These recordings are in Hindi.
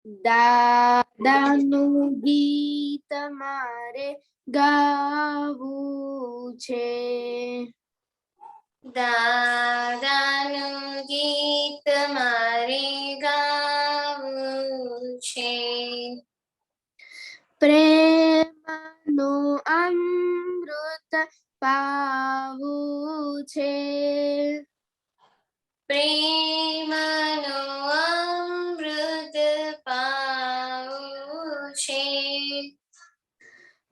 દાદાનું ગીત મારે ગાવું છે. દાદાનું ગીત મારે ગાવું છે. પ્રેમનું અમૃત પાવું છે. પ્રેમનું અમૃત પાવું છે.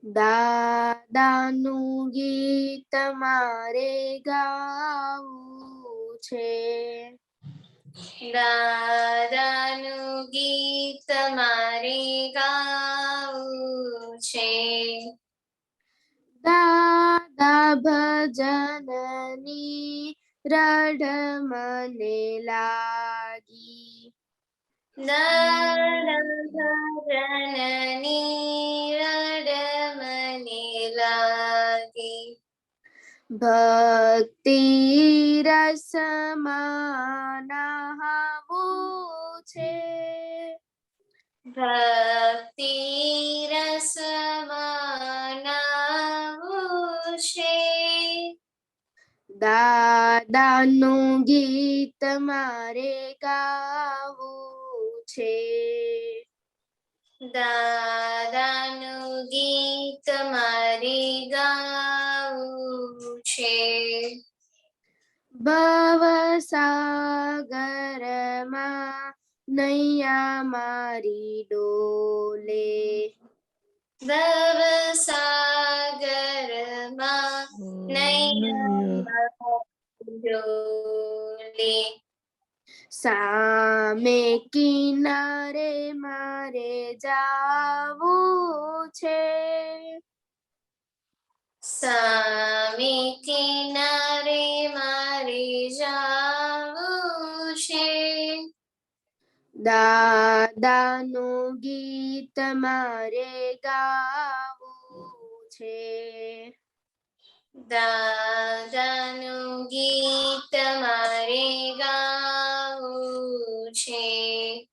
દાદાનું ગીત મારે ગાવું છે. દાદાનું ગીત મારે ગાવું છે. દાદા ભજનની રડ મને લાગી. દાદા ભજનની રડ મને લાગી. ભક્તિ રસમાં નહાવું છે. ભક્તિ રસમાં નહાવું છે. દાદાનું ગીત મારે ગાવું છે. દાદાનું ગીત મારે ગાવું છે. ભવસાગરમાં નૈયા મારી ડોલે. ભવસાગરમાં નૈયા ડોલે. સામે કિનારે મારે જાવું છે. સામે કિનારે મારે જાવું છે. દાદાનું ગીત મારે ગાવું છે. દાદાનું ગીત મારે ગાવું છે.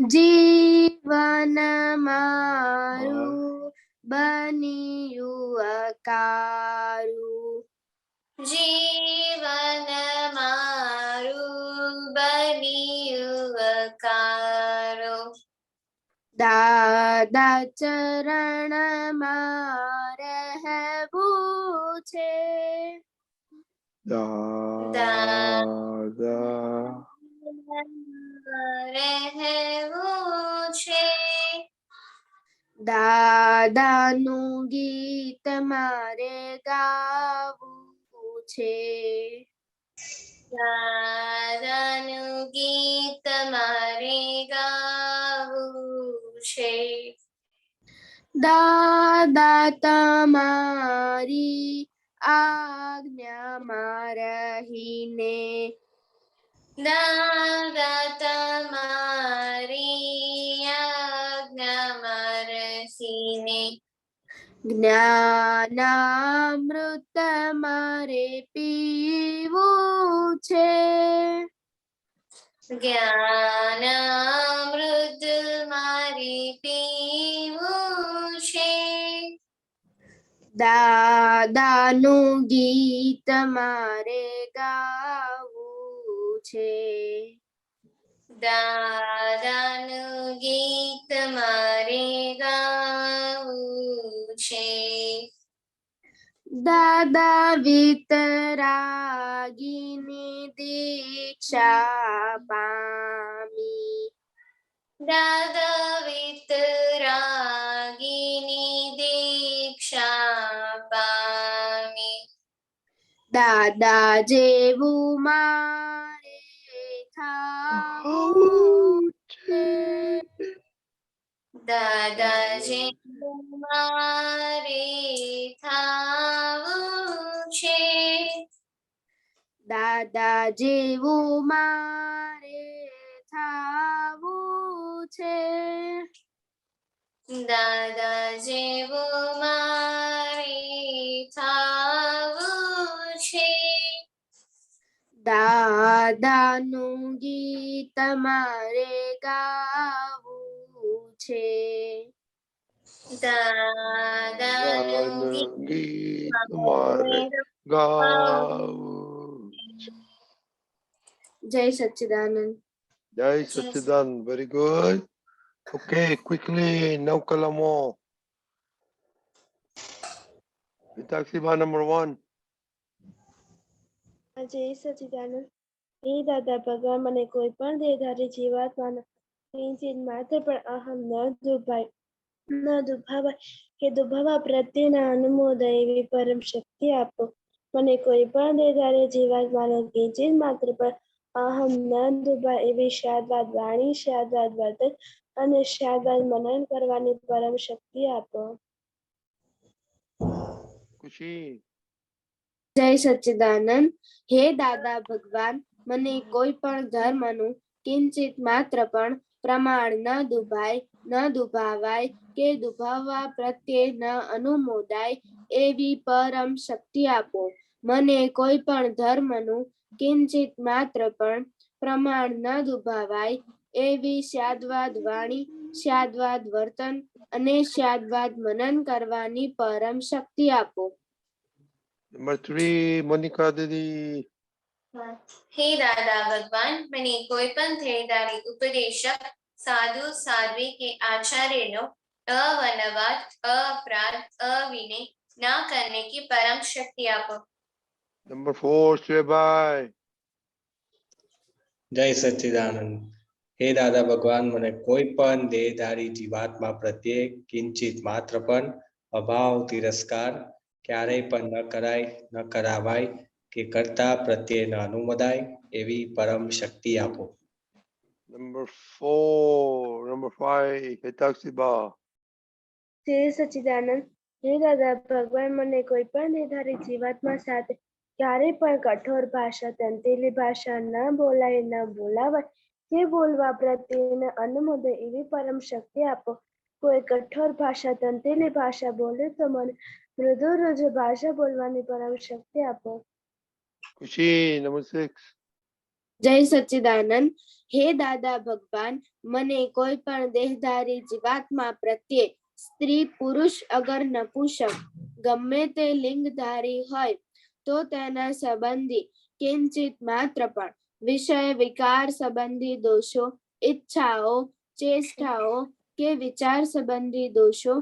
જીવન મારું બન્યું અકારું. જીવન મારું બન્યું અકારું. દાદા ચરણમાં રહેવું છે. રહેવું છે. દાદાનું ગીત મારે ગાવું છે. દાદાનું ગીત મારે ગાવું છે. દાદા તમારી આજ્ઞામાં રહીને. દાદા તમારી આજ્ઞામાં રહીને. જ્ઞાનામૃત મારે પીવું છે. જ્ઞાનામૃત મારે પીવું છે. દાદાનું ગીત મારે ગાવું છે. દાદાનું ગીત મારે ગાવું છે. દાદા વિતરાગીની દીક્ષા પામી. દાદા વિતરાગીની દીક્ષા પામી. દાદા જેવું મારે થાવું છે. દાદા જેવું મારે થાવું છે. દાદા જેવું મારે થાવું છે. દાદા જેવું મારે થાવું છે. દાદાનું ગીત મારે ગાવું છે. દાદાનું ગીત મારે ગાવું. જય સચ્ચિદાનંદ. જય સચ્ચિદાનંદ. Very good. Okay, quickly, no kalamo. Taxiba number 1. જય સચિદાનંદ. હે દાદા ભગવાન, મને કોઈ પણ દેહધારી જીવાત્માનો કિંચિત માત્ર પણ અહમ ન દુભાવાય કે દુભાવા પ્રત્યેના અનુમોદય એવી પરમ શક્તિ આપો. મને કોઈ પણ દેહધારી જીવાત્માનો કિંચિત માત્ર પણ અહમ ન દુભાય એવી શાદવાદ વાણી, શાદવાદ વર્તન અને શાદવાદ મનન કરવાની પરમ શક્તિ આપો. ખુશી. જય સચ્ચિદાનંદ. હે દાદા ભગવાન, મને કોઈ પણ ધર્મનું કિંચિત માત્ર પણ પ્રમાણ ન દુભાય, ન દુભાવાય કે દુભાવવા પ્રત્યે ન અનુમોદાય એવી પરમ શક્તિ આપો. મને કોઈ પણ ધર્મનું કિંચિત માત્ર પણ પ્રમાણ ન દુભાવાય એવી શાદવાદ વાણી, શાદવાદ વર્તન અને શાદવાદ મનન કરવાની પરમ શક્તિ આપો. Number 3, Monica Didi. હે દાદા ભગવાન, મને કોઈ પણ ધ્યેયધારી ઉપદેશક, સાધુ, સાધ્વી કે आचार्य अवनवाद, अपराध, अविनय ना करने की परम शक्ति आपो. Number 4, Shrebai. જય સચ્ચિદાનંદ. હે દાદા ભગવાન, મને કોઈ પણ દેહધારી જીવાત્મા પ્રત્યે કિંચિત માત્ર પણ અભાવ, તિરસ્કાર ક્યારેય પણ ન કરાય, ન કરાવાય કે કરતા પ્રત્યે ન અનુમોદાય એવી પરમ શક્તિ આપો. Number 4, number 5, Hitaxiba. જય સચિદાનંદ. હે દાદા ભગવાન, મને કોઈ પણ દેહધારી જીવાત્મા સાથે ક્યારેય પણ કઠોર ભાષા, તંતેલી ભાષા ન બોલાય, ન બોલાવાય કે બોલવા પ્રત્યે અનુમોદય એવી પરમ શક્તિ આપો. કોઈ કઠોર ભાષા, તંતેલી ભાષા બોલે તો મને મૃદુ રુજુ ભાષા બોલવાની પરમ શક્તિ આપો. Kushi, number 6. જય સચ્ચિદાનંદ. હે દાદા ભગવાન, મને કોઈ પણ દેહધારી જીવાત્મા પ્રત્યે સ્ત્રી, પુરુષ, અગર નપુંસક ગમે તે લિંગધારી હોય તો તેના સંબંધી કિંચિત માત્ર પણ વિષય વિકાર સંબંધી દોષો, ઈચ્છાઓ, ચેષ્ટાઓ કે વિચાર સંબંધી દોષો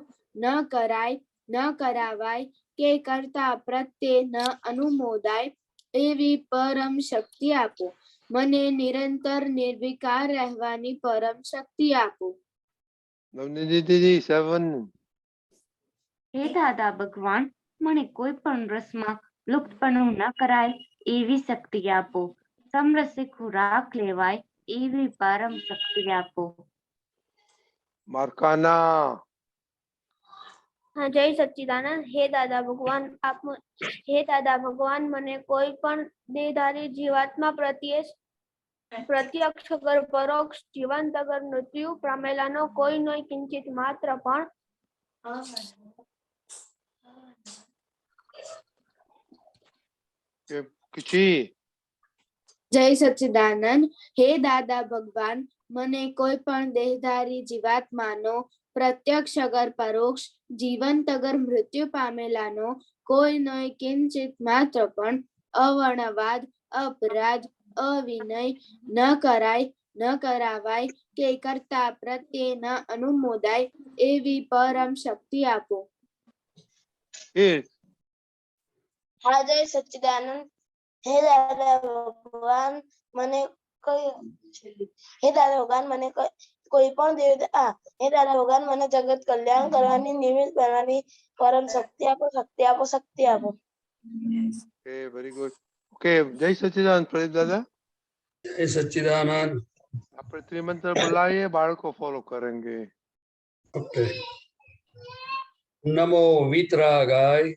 ન કરાય, ન કરાવાય કે કરતા પ્રત્યે ન અનુમોદાય એવી પરમ શક્તિ આપો. મને નિરંતર નિર્વિકાર રહેવાની પરમ શક્તિ આપો. Navnidi Didi, 7. હે દાદા ભગવાન, મને કોઈ પણ રસમાં લુપ્તપણું ન કરાય એવી શક્તિ આપો. સમરસે ખોરાક લેવાય એવી પરમ શક્તિ આપો. Markana. જય સચ્ચિદાનંદ. હે દાદા ભગવાન, મને કોઈ પણ દેહધારી જીવાત્મા પ્રત્યે પ્રત્યક્ષ અગર પરોક્ષ, જીવંત અગર મૃત્યુ પામેલાનો કોઈ નો કિંચિત માત્ર પણ Kushi. જય સચ્ચિદાનંદ. હે દાદા ભગવાન, મને કોઈ પણ દેહધારી જીવાત્માનો પ્રત્યક્ષ અગર પરોક્ષ, જીવંત અગર મૃત્યુ પામેલાનો કોઈનો કિંચિત માત્ર પણ અવર્ણવાદ, અપરાધ, અવિનય ન કરાય, ન કરાવાય કે કરતા પ્રત્યે ન અનુમોદાય એવી પરમ શક્તિ આપો. Yes. હા, જય સચ્ચિદાનંદ. હે દાદા ભગવાન, મને કોઈ પણ હે દાદા ભગવાન, મને જગત કલ્યાણ કરવાની, નિમિત્ત બનવાની પરમ શક્તિ આપો, શક્તિ આપો, શક્તિ આપો. Okay, very good. Okay, Jai Sachidanand, Pradeep Dada. જય સચ્ચિદાનંદ. આપણે ત્રિમંત્ર બોલાવીએ, બાળકો ફોલો કરેંગે. ઓકે. નમો વિતરાગાય,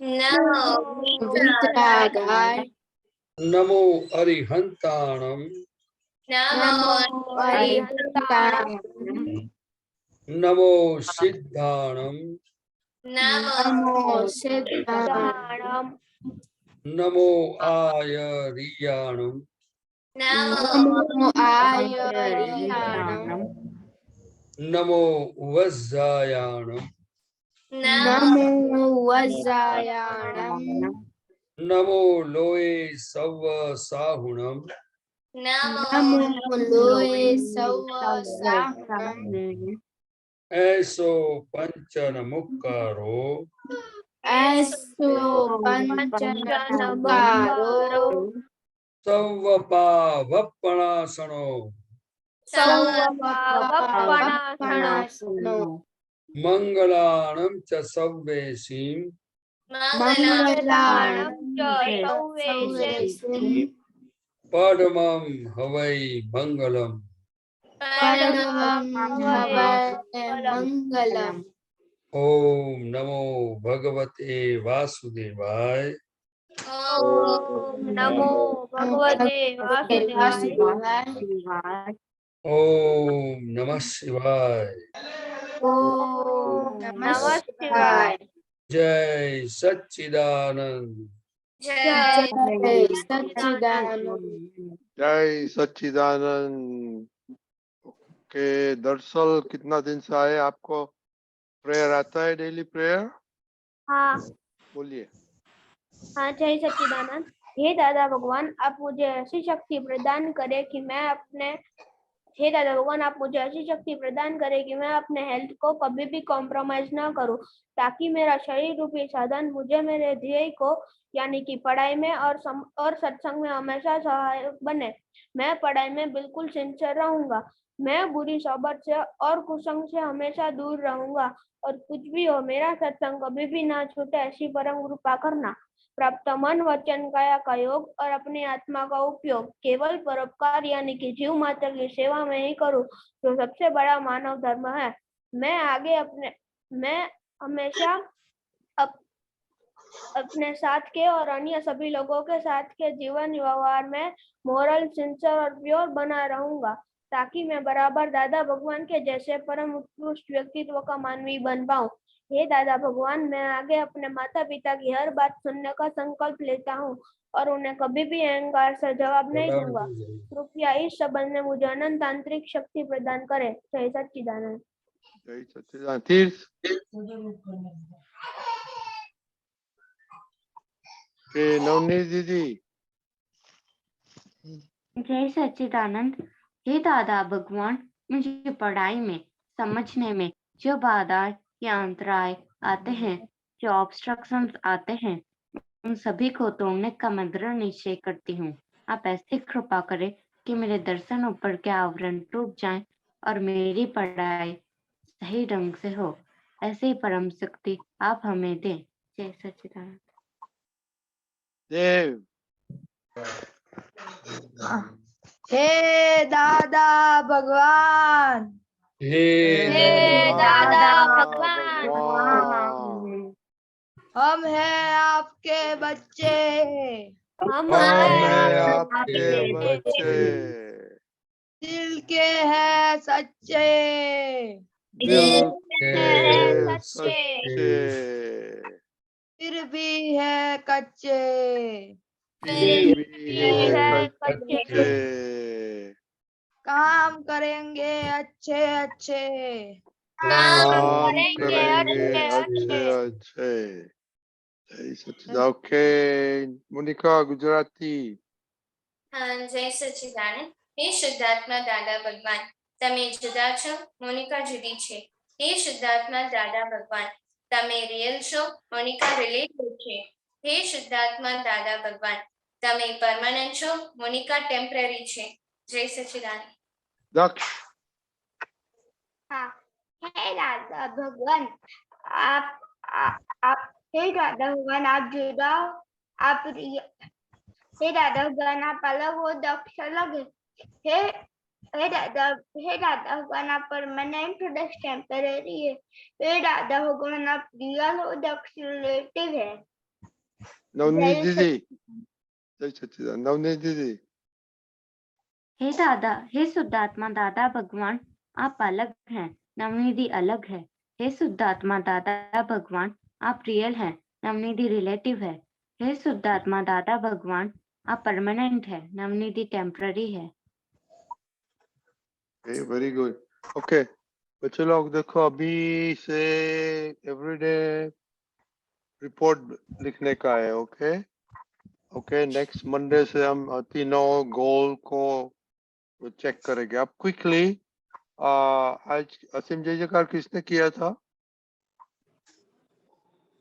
નમો વિતરાગાય, નમો અરિહંતાણમ, નમો અરિહંતાણમ, નમો સિદ્ધાણમ, નમો નમો સિદ્ધાણમ, નમો આયરિયાણમ, નમો નમો આયરિયાણમ, नमो वज्रायाणम नमो नमो वज्रायाणम नमो लोए सव साहुणम नमो नमो लोए सव साहुणम ऐसो पंचन मुक्कारो ऐसो पंचनमुक्कारो सवपावपणासनो सवपावपणासनो मंगलाणं च सव्वेशीं मंगलाणं सवेसिं परमं हवै मंगलम् परमं हवै मंगलम्। ओम नमो भगवते वासुदेवाय ओम नमो भगवते वासुदेवाय। ओम नमः शिवाय। ओम नमः शिवाय। जय सच्चिदानंद। जय जय सच्चिदानंद। जय सच्चिदानंद। ओके दरअसल कितना दिन से आए आपको प्रेयर आता है? डेली प्रेयर हाँ बोलिए। हाँ जय सच्चिदानंद। हे दादा भगवान, आप मुझे ऐसी शक्ति प्रदान करें कि मैं अपने हे दादा भगवान, आप मुझे ऐसी शक्ति प्रदान करें कि मैं अपने हेल्थ को कभी भी कॉम्प्रोमाइज ना करूं, ताकि मेरा शरीर रूपी साधन मुझे मेरे ध्येय को यानी कि पढ़ाई में और सत्संग में हमेशा सहायक बने। मैं पढ़ाई में बिल्कुल सिंसियर रहूंगा। मैं बुरी सोबत से और कुसंग से हमेशा दूर रहूंगा, और कुछ भी हो मेरा सत्संग कभी भी ना छूटे, ऐसी परम कृपा करना। प्राप्त मन वचन काया का योग और अपनी आत्मा का उपयोग केवल परोपकार यानी कि जीव मात्र की सेवा में ही करूं, जो सबसे बड़ा मानव धर्म है। मैं हमेशा अपने साथ के और अन्य सभी लोगों के साथ के जीवन व्यवहार में मोरल, सिंसियर और प्योर बना रहूंगा, ताकि मैं बराबर दादा भगवान के जैसे परम उत्कृष्ट व्यक्तित्व का मानवी बन पाऊं। हे दादा भगवान, मैं आगे अपने माता पिता की हर बात सुनने का संकल्प लेता हूँ और उन्हें कभी भी अहंकार से जवाब नहीं दूंगा। कृपया इस संबंध में मुझे अनंत आंतरिक शक्ति प्रदान करें। जय सच्चिदानंद। जय सच्चिदानंद। तीर्थ के नवनीत दीदी। जय सच्चिदानंद। हे दादा भगवान, मुझे पढ़ाई में समझने में जो बाधा या अंतराय आते हैं, जो ऑब्स्ट्रक्शंस आते हैं, उन सभी को तोड़ने का मैं दृढ़ निश्चय करती हूँ। आप ऐसी कृपा करें कि मेरे दर्शन ऊपर के आवरण टूट जाएं और मेरी पढ़ाई सही ढंग से हो। ऐसी परम शक्ति आप हमें दें। जय सच्चिदानंद। देव। हे दादा भगवान, हे दादा भगवान। हम हैं आपके बच्चे, हम हैं आपके बच्चे, दिल के हैं सच्चे, दिल के के सच्चे, सच्चे, फिर भी है कच्चे, फिर भी है कच्चे। काम करेंगे अच्छे अच्छे, काम करेंगे अच्छे अच्छे। जय सच्चिदानंद। ओके मोनिका गुजराती। जय सच्चिदानंद। हे શુદ્ધાત્મા દાદા ભગવાન, તમે જુદા છો, મોનિકા જુદી છે. હે શુદ્ધાત્મા દાદા ભગવાન, તમે રિયલ છો, મોનિકા રિલેટિવ છે. હે શુદ્ધાત્મા દાદા ભગવાન, તમે પરમાનન્ટ છો, મોનિકા ટેમ્પરરી છે. જય સચ્ચિદાનંદ. दक्ष। हाँ, हे दादा भगवान, आप हे दादा भगवान, आप जुदा हो, आप हे दादा भगवान, आप अलग हो, दक्ष अलग है। हे दादा भगवान, आप परमानेंट हो, दक्ष टेम्पररी है। हे दादा भगवान, आप रियल हो, दक्ष रिलेटिव है। नवनीत दीदी। जय सच्चिदानंद। नवनीत दीदी। हे दादा, हे शुद्धात्मा दादा भगवान, आप अलग हैं, नवनिधि अलग है। हे शुद्धात्मा दादा भगवान, आप रियल हैं, नवनिधि रिलेटिव है। हे शुद्धात्मा दादा भगवान, आप परमानेंट है, नवनिधि टेम्पररी है। Very good. ओके बच्चे लोग देखो, अभी से एवरीडे रिपोर्ट लिखने का है। ओके ओके, नेक्स्ट मंडे से हम तीनों गोल को चेक करेंगे। अब क्विकली, आज असीम जय जयकार किसने किया था?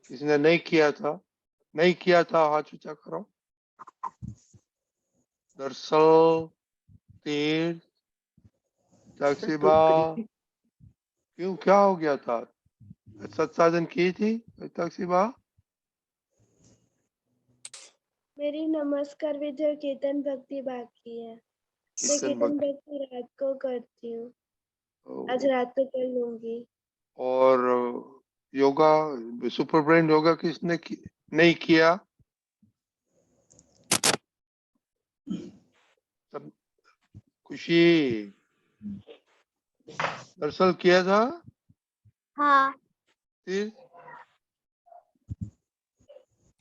किसने नहीं किया था? नहीं किया था, हाथ ऊंचा करो। दरअसल, तीर, तकसीबा, क्यों, क्या हो गया था? सत्साधन की थी तकसीबा? मेरी नमस्कार विधि और कीर्तन भक्ति बाकी है। मैं कीर्तन भक्ति रात को करती हूँ, आज रात को कर लूंगी। और योगा, सुपर ब्रेन योगा किसने नहीं किया? सब खुशी, दरअसल किया था? हाँ फिर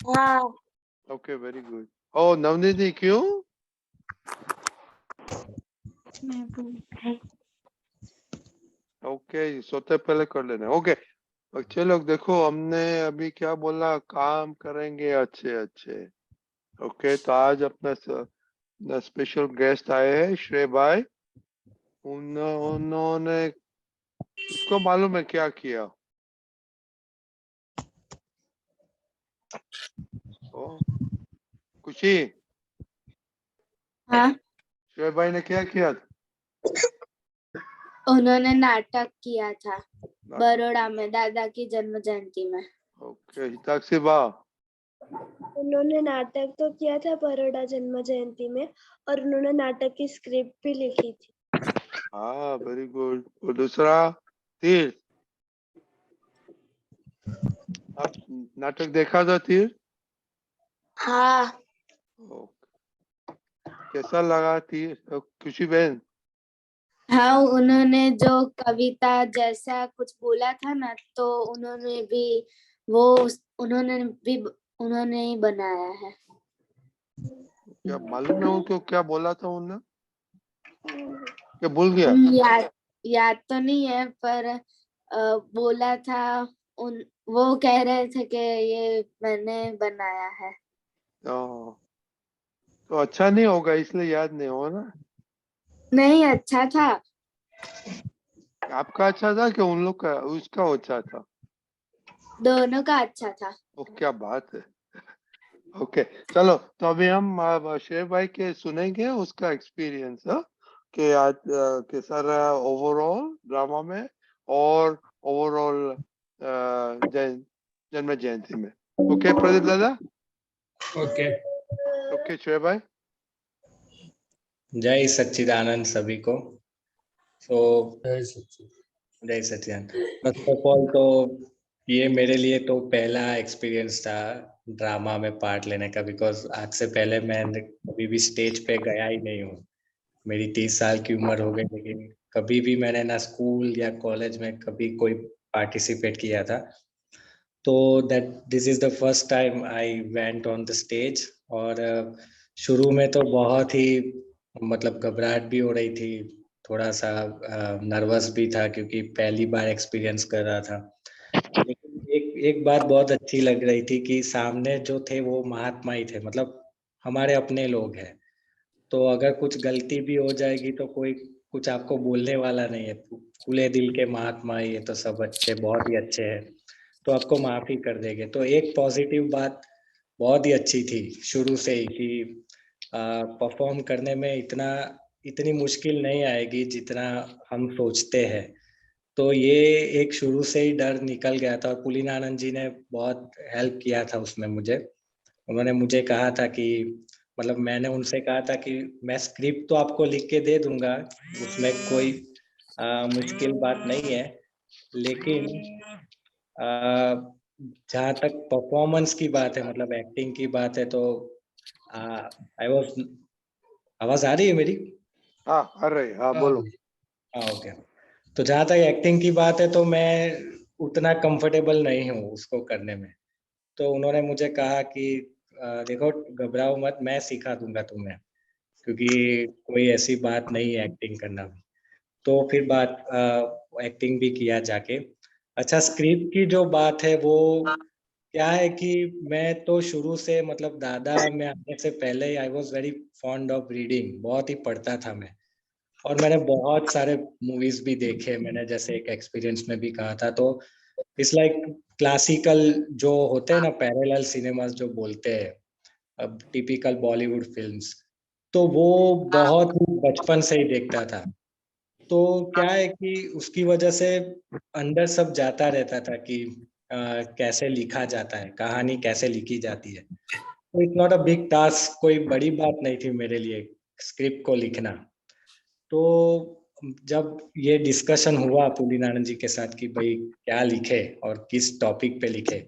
हाँ ओके, वेरी गुड। ओ नवनीति, क्यों? ओके, सोते पहले कर लेना। ओके बच्चे लोग देखो, हमने अभी क्या बोला, काम करेंगे अच्छे अच्छे। ओके, तो आज अपना स्पेशल गेस्ट आए हैं, श्रेय भाई। उन्होंने, उसको मालूम है क्या किया? ओ खुशी, हाँ, श्रेय भाई ने क्या किया? उन्होंने नाटक किया था बड़ौदा में दादा की जन्म जयंती में। ओके, हिताक्षी बा, उन्होंने नाटक तो किया था बड़ौदा जन्म जयंती में, और उन्होंने नाटक की स्क्रिप्ट भी लिखी थी। हाँ वेरी गुड। और दूसरा तीर, आप नाटक देखा था तीर? हाँ ओके, कैसा लगा तीर? खुशी बहन? हाँ, उन्होंने जो कविता जैसा कुछ बोला था ना, तो उन्होंने ही बनाया है। क्या मालूम है उनको क्या बोला था उन्होंने? क्या भूल गया? याद तो नहीं है, पर बोला था। वो कह रहे थे कि ये मैंने बनाया है। तो अच्छा नहीं होगा, इसलिए याद नहीं हो ना? नहीं, अच्छा था। आपका अच्छा था कि उन लोग का, उसका अच्छा था? दोनों का अच्छा था। ओ क्या बात है। ओके चलो, तो अभी हम शेर भाई के सुनेंगे उसका एक्सपीरियंस, कि आज कैसा रहा ओवरऑल ड्रामा में और ओवरऑल जन्म जयंती में। ओके प्रदीप दादा? ओके। ओके शेर भाई? जय सच्चिदानंद सभी को। सो जय सच्चिदानंद। जय सच्चिदानंद। फर्स्ट ऑफ ऑल तो ये मेरे लिए तो पहला एक्सपीरियंस था ड्रामा में पार्ट लेने का, बिकॉज आज से पहले मैं कभी भी स्टेज पे गया ही नहीं हूँ। मेरी 30 साल की उम्र हो गई, लेकिन कभी भी मैंने ना स्कूल या कॉलेज में कभी कोई पार्टिसिपेट किया था। तो that this is the first time I went on the stage. और शुरू में तो बहुत ही मतलब घबराहट भी हो रही थी, थोड़ा सा नर्वस भी था, क्योंकि पहली बार एक्सपीरियंस कर रहा था। लेकिन एक बात बहुत अच्छी लग रही थी कि सामने जो थे वो महात्मा ही थे, मतलब हमारे अपने लोग हैं। तो अगर कुछ गलती भी हो जाएगी तो कोई कुछ आपको बोलने वाला नहीं है। खुले दिल के महात्मा ही है, तो सब अच्छे, बहुत ही अच्छे हैं, तो आपको माफी कर देंगे। तो एक पॉजिटिव बात बहुत ही अच्छी थी शुरू से ही, कि परफॉर्म करने में इतनी मुश्किल नहीं आएगी जितना हम सोचते हैं। तो ये एक शुरू से ही डर निकल गया था, और पुलिन आनंद जी ने बहुत हेल्प किया था उसमें मुझे। उन्होंने मुझे कहा था कि, मतलब मैंने उनसे कहा था कि मैं स्क्रिप्ट तो आपको लिख के दे दूंगा, उसमें कोई मुश्किल बात नहीं है, लेकिन जहाँ तक परफॉर्मेंस की बात है, मतलब एक्टिंग की बात है, तो आई वाज, आवाज आ रही है मेरी? हाँ आ रही, हाँ बोलो। हाँ ओके। तो जहाँ तक एक्टिंग की बात है, तो मैं उतना कंफर्टेबल नहीं हूँ उसको करने में। तो उन्होंने मुझे कहा कि देखो घबराओ मत, मैं सिखा दूंगा तुम्हें, क्योंकि कोई ऐसी बात नहीं है एक्टिंग करना। तो फिर बात एक्टिंग भी किया जाके। अच्छा, स्क्रिप्ट की जो बात है वो क्या है कि मैं तो शुरू से मतलब दादा में आने से पहले ही I was very fond of reading, बहुत ही पढ़ता था मैं। और मैंने बहुत सारे मूवीज भी देखे, मैंने जैसे एक एक्सपीरियंस में भी कहा था। तो इट्स लाइक क्लासिकल जो होते हैं ना, पैरेलल सिनेमास जो बोलते हैं, अब टिपिकल बॉलीवुड फिल्म्स, तो वो बहुत ही बचपन से ही देखता था। तो क्या है कि उसकी वजह से अंदर सब जाता रहता था कि कैसे लिखा जाता है, कहानी कैसे लिखी जाती है। तो it's not a big task, कोई बड़ी बात नहीं थी मेरे लिए स्क्रिप्ट को लिखना। तो जब ये डिस्कशन हुआ पुलिनानंद जी के साथ कि भाई क्या लिखे और किस टॉपिक पे लिखे,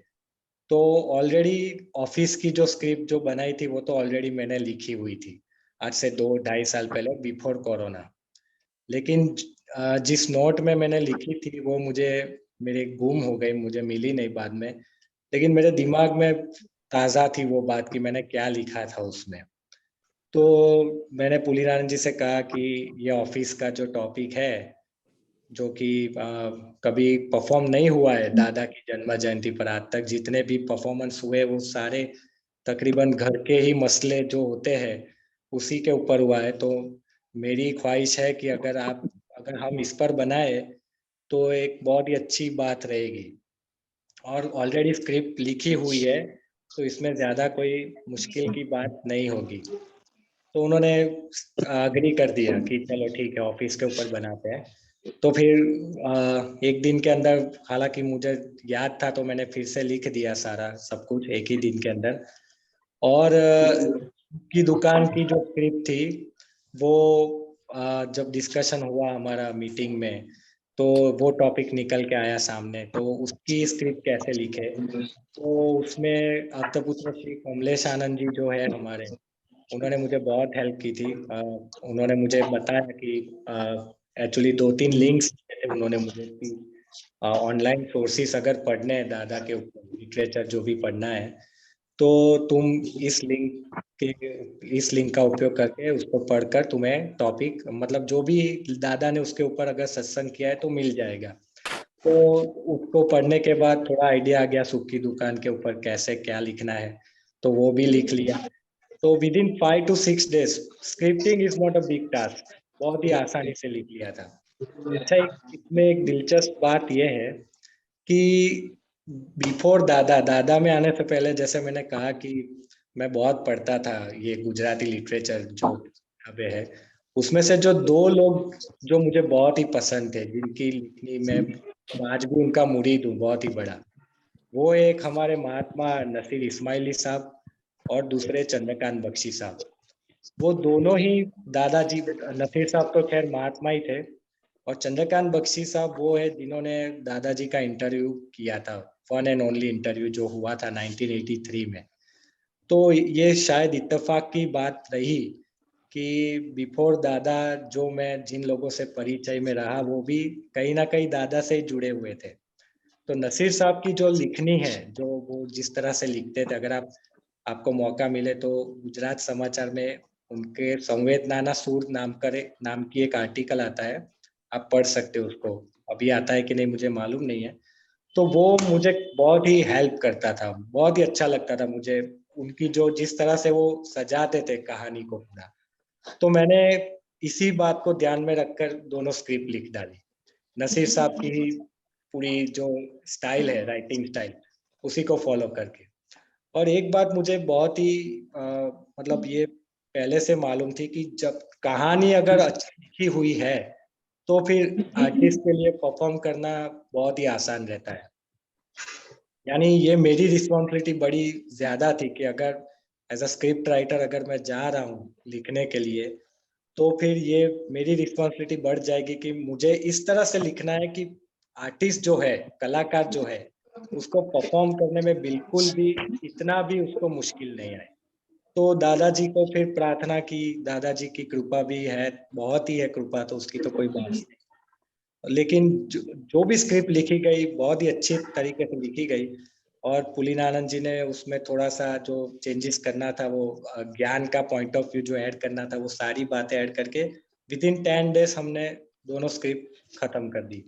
तो ऑलरेडी ऑफिस की जो स्क्रिप्ट जो बनाई थी वो तो ऑलरेडी मैंने लिखी हुई थी आज से 2-2.5 साल पहले, बिफोर कोरोना। लेकिन जिस नोट में मैंने लिखी थी वो मुझे मेरे गुम हो गई, मुझे मिली नहीं बाद में। लेकिन मेरे दिमाग में ताज़ा थी वो बात कि मैंने क्या लिखा था उसमें। तो मैंने पुलिनानंद जी से कहा कि ये ऑफिस का जो टॉपिक है, जो कि कभी परफॉर्म नहीं हुआ है दादा की जन्म जयंती पर, आज तक जितने भी परफॉर्मेंस हुए वो सारे तकरीबन घर के ही मसले जो होते हैं उसी के ऊपर हुआ है। तो मेरी ख्वाहिश है कि अगर हम इस पर बनाए तो एक बहुत ही अच्छी बात रहेगी। और ऑलरेडी स्क्रिप्ट लिखी हुई है तो इसमें ज्यादा कोई मुश्किल की बात नहीं होगी। तो उन्होंने अग्री कर दिया कि चलो ठीक है, ऑफिस के ऊपर बनाते हैं। तो फिर एक दिन के अंदर, हालांकि मुझे याद था तो मैंने फिर से लिख दिया सारा सब कुछ एक ही दिन के अंदर। और की दुकान की जो स्क्रिप्ट थी वो जब डिस्कशन हुआ हमारा मीटिंग में, तो वो टॉपिक निकल के आया सामने। तो उसकी स्क्रिप्ट कैसे लिखे, तो उसमें अब्दपुत्र श्री कमलेश आनंद जी जो है हमारे, उन्होंने मुझे बहुत हेल्प की थी। उन्होंने मुझे बताया कि एक्चुअली 2-3 लिंक्स थे उन्होंने मुझे कि ऑनलाइन सोर्सेस अगर पढ़ने हैं दादा के ऊपर, लिटरेचर जो भी पढ़ना है, तो तुम इस लिंक का उपयोग करके उसको पढ़कर तुम्हें टॉपिक, मतलब जो भी दादा ने उसके ऊपर अगर सत्संग किया है तो मिल जाएगा। तो उसको पढ़ने के बाद थोड़ा आइडिया आ गया सुख की दुकान के ऊपर कैसे क्या लिखना है, तो वो भी लिख लिया। तो with in 5 to 6 days, scripting is not a big task, बहुत ही आसानी से लिख लिया था। अच्छा, इसमें एक दिलचस्प बात यह है कि बिफोर दादा दादा में आने से पहले, जैसे मैंने कहा कि मैं बहुत पढ़ता था ये गुजराती लिटरेचर जो किताबें है, उसमें से जो 2 लोग जो मुझे बहुत ही पसंद थे, जिनकी लिखनी में आज भी उनका मुरीद हूँ बहुत ही बड़ा, वो एक हमारे महात्मा नसीर इस्माइली साहब और दूसरे चंद्रकांत बख्शी साहब। वो दोनों ही दादाजी, नसीर साहब तो खैर महात्मा ही थे, और चंद्रकांत बख्शी साहब वो है जिन्होंने दादाजी का इंटरव्यू किया था, वन एंड ओनली इंटरव्यू जो हुआ था 1983 में। तो ये शायद इत्तेफाक की बात रही कि बिफोर दादा जो मैं जिन लोगों से परिचय में रहा वो भी कहीं ना कहीं दादा से ही जुड़े हुए थे। तो नसीर साहब की जो लिखनी है, जो वो जिस तरह से लिखते थे, अगर आपको मौका मिले तो गुजरात समाचार में उनके संवेदनाना सूर नाम की एक आर्टिकल आता है, आप पढ़ सकते हो उसको, अभी आता है कि नहीं मुझे मालूम नहीं है। तो वो मुझे बहुत ही हेल्प करता था, बहुत ही अच्छा लगता था मुझे उनकी जो जिस तरह से वो सजाते थे कहानी को पूरा। तो मैंने इसी बात को ध्यान में रखकर दोनों स्क्रिप्ट लिख डाली, नसीर साहब की ही पूरी जो स्टाइल है, राइटिंग स्टाइल, उसी को फॉलो करके। और एक बात मुझे बहुत ही मतलब ये पहले से मालूम थी कि जब कहानी अगर अच्छी लिखी हुई है तो फिर आर्टिस्ट के लिए परफॉर्म करना बहुत ही आसान रहता है। यानी ये मेरी रिस्पॉन्सिबिलिटी बड़ी ज्यादा थी कि अगर एज अ स्क्रिप्ट राइटर अगर मैं जा रहा हूँ लिखने के लिए, तो फिर ये मेरी रिस्पॉन्सिबिलिटी बढ़ जाएगी कि मुझे इस तरह से लिखना है कि आर्टिस्ट जो है, कलाकार जो है, उसको परफॉर्म करने में बिल्कुल भी इतना भी उसको मुश्किल नहीं आए। तो दादाजी को फिर प्रार्थना की, दादाजी की कृपा भी है, बहुत ही है कृपा, तो उसकी तो कोई बात नहीं। लेकिन जो भी स्क्रिप्ट लिखी गई बहुत ही अच्छी तरीके से लिखी गई। और पुलिनानंद जी ने उसमें थोड़ा सा जो चेंजेस करना था, वो ज्ञान का पॉइंट ऑफ व्यू जो ऐड करना था, वो सारी बातें ऐड करके विद इन 10 days हमने दोनों स्क्रिप्ट खत्म कर दी।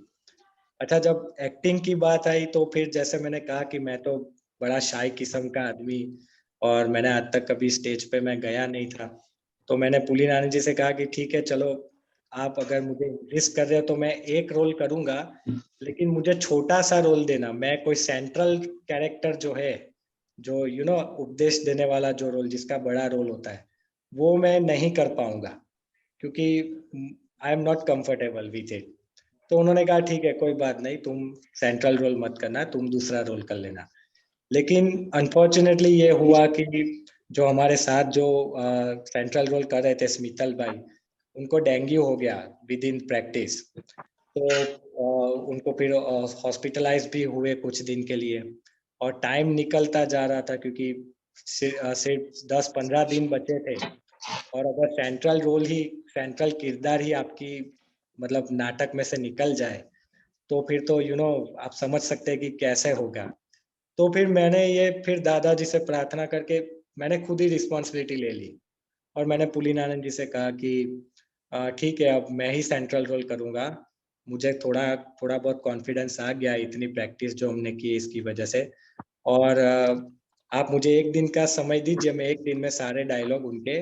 अच्छा, जब एक्टिंग की बात आई तो फिर जैसे मैंने कहा कि मैं तो बड़ा शाय किस्म का आदमी और मैंने आज तक कभी स्टेज पे मैं गया नहीं था। तो मैंने पुली नानी जी से कहा कि ठीक है चलो, आप अगर मुझे इंट्रेस्ट कर रहे हो तो मैं एक रोल करूंगा, लेकिन मुझे छोटा सा रोल देना। मैं कोई सेंट्रल कैरेक्टर जो है, जो उपदेश देने वाला जो रोल, जिसका बड़ा रोल होता है, वो मैं नहीं कर पाऊंगा क्योंकि I am not comfortable with it. तो उन्होंने कहा ठीक है कोई बात नहीं, तुम सेंट्रल रोल मत करना, तुम दूसरा रोल कर लेना। लेकिन अनफॉर्चुनेटली ये हुआ कि जो हमारे साथ जो सेंट्रल रोल कर रहे थे स्मितल भाई, उनको डेंगू हो गया विद इन प्रैक्टिस। तो उनको फिर हॉस्पिटलाइज भी हुए कुछ दिन के लिए, और टाइम निकलता जा रहा था क्योंकि सिर्फ 10-15 दिन बचे थे। और अगर सेंट्रल किरदार ही आपकी मतलब नाटक में से निकल जाए तो फिर तो आप समझ सकते हैं कि कैसे होगा। तो फिर फिर दादाजी से प्रार्थना करके मैंने खुद ही रिस्पॉन्सिबिलिटी ले ली और मैंने पुलिनानंद जी से कहा कि ठीक है अब मैं ही सेंट्रल रोल करूंगा। मुझे थोड़ा बहुत कॉन्फिडेंस आ गया इतनी प्रैक्टिस जो हमने की इसकी वजह से, और आप मुझे एक दिन का समय दीजिए, मैं एक दिन में सारे डायलॉग उनके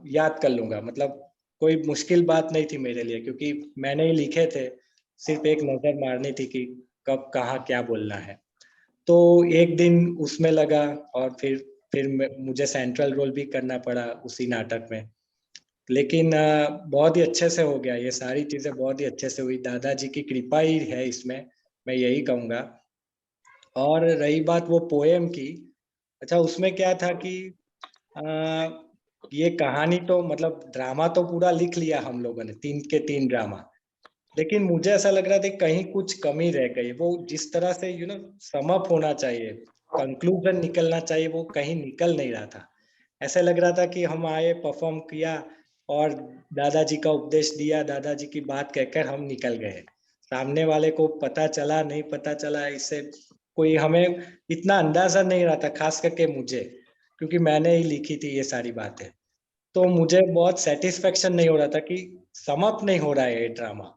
याद कर लूंगा। मतलब कोई मुश्किल बात नहीं थी मेरे लिए क्योंकि मैंने ही लिखे थे, सिर्फ एक नजर मारनी थी कि कब कहाँ क्या बोलना है। तो एक दिन उसमें लगा और फिर मुझे सेंट्रल रोल भी करना पड़ा उसी नाटक में। लेकिन बहुत ही अच्छे से हो गया, ये सारी चीजें बहुत ही अच्छे से हुई, दादाजी की कृपा ही है इसमें, मैं यही कहूँगा। और रही बात वो पोएम की, अच्छा उसमें क्या था कि ये कहानी तो मतलब ड्रामा तो पूरा लिख लिया हम लोगों ने, 3 के 3 ड्रामा, लेकिन मुझे ऐसा लग रहा था कहीं कुछ कमी रह गई। वो जिस तरह से सम अप होना चाहिए, कंक्लूजन निकलना चाहिए, वो कहीं निकल नहीं रहा था। ऐसा लग रहा था कि हम आए, परफॉर्म किया और दादाजी का उपदेश दिया, दादाजी की बात कहकर हम निकल गए। सामने वाले को पता चला नहीं पता चला, इससे कोई हमें इतना अंदाजा नहीं रहा था, खास करके मुझे, क्योंकि मैंने ही लिखी थी ये सारी बातें। तो मुझे बहुत सेटिस्फेक्शन नहीं हो रहा था कि सम अप नहीं हो रहा है ये ड्रामा।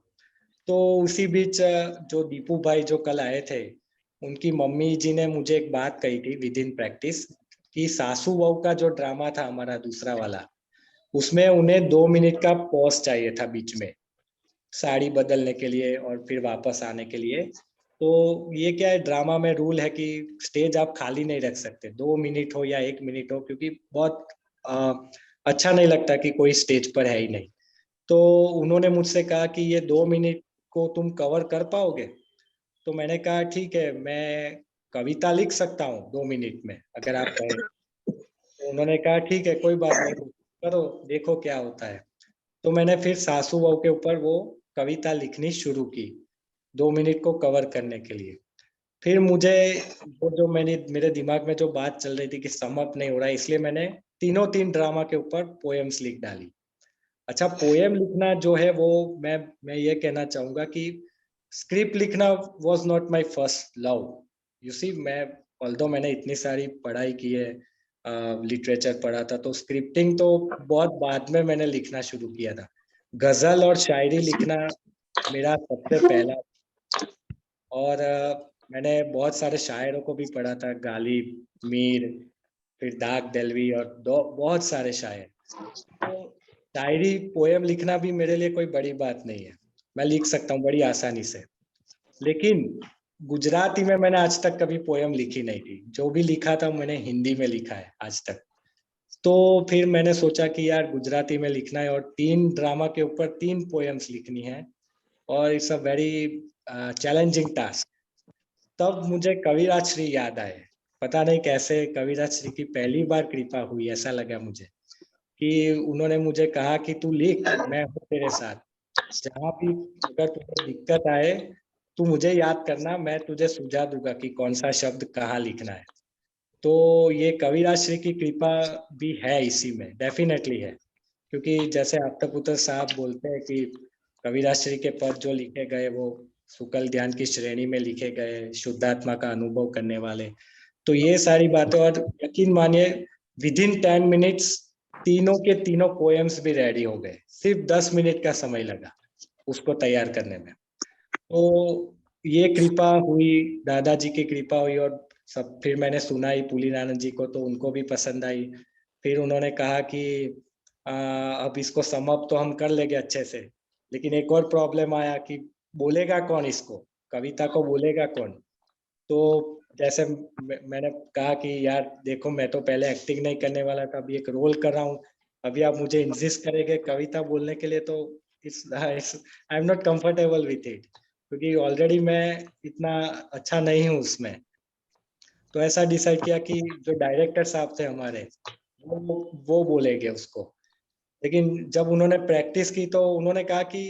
तो उसी बीच जो दीपू भाई जो कल आए थे, उनकी मम्मी जी ने मुझे एक बात कही थी विद इन प्रैक्टिस कि सासू बहू का जो ड्रामा था हमारा दूसरा वाला, उसमें उन्हें 2 मिनट का पॉज चाहिए था बीच में, साड़ी बदलने के लिए और फिर वापस आने के लिए। तो ये क्या है, ड्रामा में रूल है कि स्टेज आप खाली नहीं रख सकते, 2 मिनट हो या 1 मिनट हो, क्योंकि बहुत अच्छा नहीं लगता कि कोई स्टेज पर है ही नहीं। तो उन्होंने मुझसे कहा कि ये 2 मिनट को तुम कवर कर पाओगे? तो मैंने कहा ठीक है, मैं कविता लिख सकता हूँ 2 मिनट में अगर आप कहें। तो उन्होंने कहा ठीक है कोई बात नहीं, करो देखो क्या होता है। तो मैंने फिर सासू बहू के ऊपर वो कविता लिखनी शुरू की 2 मिनट को कवर करने के लिए। फिर मुझे जो मेरे दिमाग में जो बात चल रही थी कि सम अप नहीं हो रहा है, इसलिए मैंने 3 ड्रामा के ऊपर पोएम्स लिख डाली। अच्छा, पोएम लिखना जो है वो मैं ये कहना चाहूंगा कि स्क्रिप्ट लिखना was not my first love. You see, although मैंने इतनी सारी पढ़ाई की है, लिटरेचर पढ़ा था, तो स्क्रिप्टिंग तो बहुत बाद में मैंने लिखना शुरू किया था। गजल और शायरी लिखना मेरा सबसे पहला, और मैंने बहुत सारे शायरों को भी पढ़ा था, गालिब, मीर, फिर दाग दलवी और बहुत सारे शायर। तो शायरी पोएम लिखना भी मेरे लिए कोई बड़ी बात नहीं है, मैं लिख सकता हूँ बड़ी आसानी से। लेकिन गुजराती में मैंने आज तक कभी पोएम लिखी नहीं थी, जो भी लिखा था मैंने हिंदी में लिखा है आज तक। तो फिर मैंने सोचा कि यार गुजराती में लिखना है और 3 ड्रामा के ऊपर 3 पोएम्स लिखनी है, और it's a very challenging task. तब मुझे कविराज श्री याद आए, पता नहीं कैसे कविराज श्री की पहली बार कृपा हुई, ऐसा लगा मुझे कि उन्होंने मुझे कहा कि तू लिख, मैं हूँ तेरे साथ, जहाँ भी अगर तुझे दिक्कत आए तू मुझे याद करना, मैं तुझे सुझा दूंगा कि कौन सा शब्द कहाँ लिखना है। तो ये कविराज श्री की कृपा भी है इसी में, डेफिनेटली है, क्योंकि जैसे आफ्तापुत्र साहब बोलते हैं कि कविराज श्री के पद जो लिखे गए वो सुकल ध्यान की श्रेणी में लिखे गए, शुद्धात्मा का अनुभव करने वाले। तो ये सारी बातें, और यकीन मानिए विद इन 10 मिनट्स तीनों के तीनों पोएम्स भी रेडी हो गए, सिर्फ 10 मिनट का समय लगा। उसको तैयार करने में। तो ये कृपा हुई, दादाजी की कृपा हुई, और सब फिर मैंने सुनाई पुलिनानंद जी को, तो उनको भी पसंद आई। फिर उन्होंने कहा कि अब इसको समअप तो हम कर लेंगे अच्छे से, लेकिन एक और प्रॉब्लम आया कि बोलेगा कौन इसको, कविता को बोलेगा कौन। तो जैसे मैंने कहा कि यार देखो, मैं तो पहले एक्टिंग नहीं करने वाला था, अभी एक रोल कर रहा हूँ, अभी आप मुझे इंसिस्ट करेंगे कविता बोलने के लिए, तो I am not comfortable with it, क्योंकि ऑलरेडी मैं इतना अच्छा नहीं हूँ उसमें। तो ऐसा डिसाइड किया कि जो डायरेक्टर साहब थे हमारे, वो बोलेंगे उसको। लेकिन जब उन्होंने प्रैक्टिस की तो उन्होंने कहा कि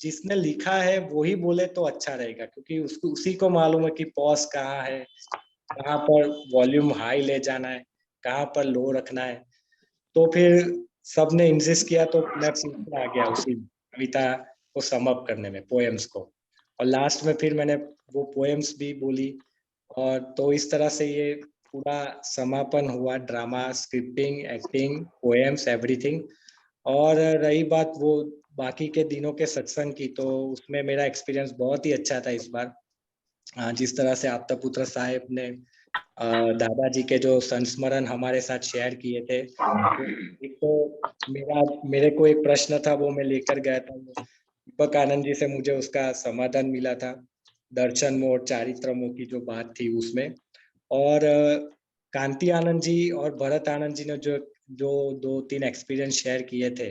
जिसने लिखा है वो ही बोले तो अच्छा रहेगा, क्योंकि उसको उसी को मालूम है कि पॉज कहाँ है, कहाँ पर वॉल्यूम हाई ले जाना है, कहाँ पर लो रखना है। तो फिर सबने इंसिस्ट किया, तो मैं पीछे आ गया उसी कविता को समअप करने में, पोएम्स को। और लास्ट में फिर मैंने वो पोएम्स भी बोली, और तो इस तरह से ये पूरा समापन हुआ, drama, scripting, acting, poems, everything. और रही बात वो बाकी के दिनों के सत्संग की, तो उसमें मेरा एक्सपीरियंस बहुत ही अच्छा था इस बार। जिस तरह से आपता पुत्र साहेब ने दादाजी के जो संस्मरण हमारे साथ शेयर किए थे, तो एक तो मेरे को एक प्रश्न था, वो मैं लेकर गया था, दीपक आनंद जी से मुझे उसका समाधान मिला था, दर्शन मोह, चारित्र मोह की जो बात थी उसमें। और कांति आनंद जी और भरत आनंद जी ने जो जो 2-3 एक्सपीरियंस शेयर किए थे,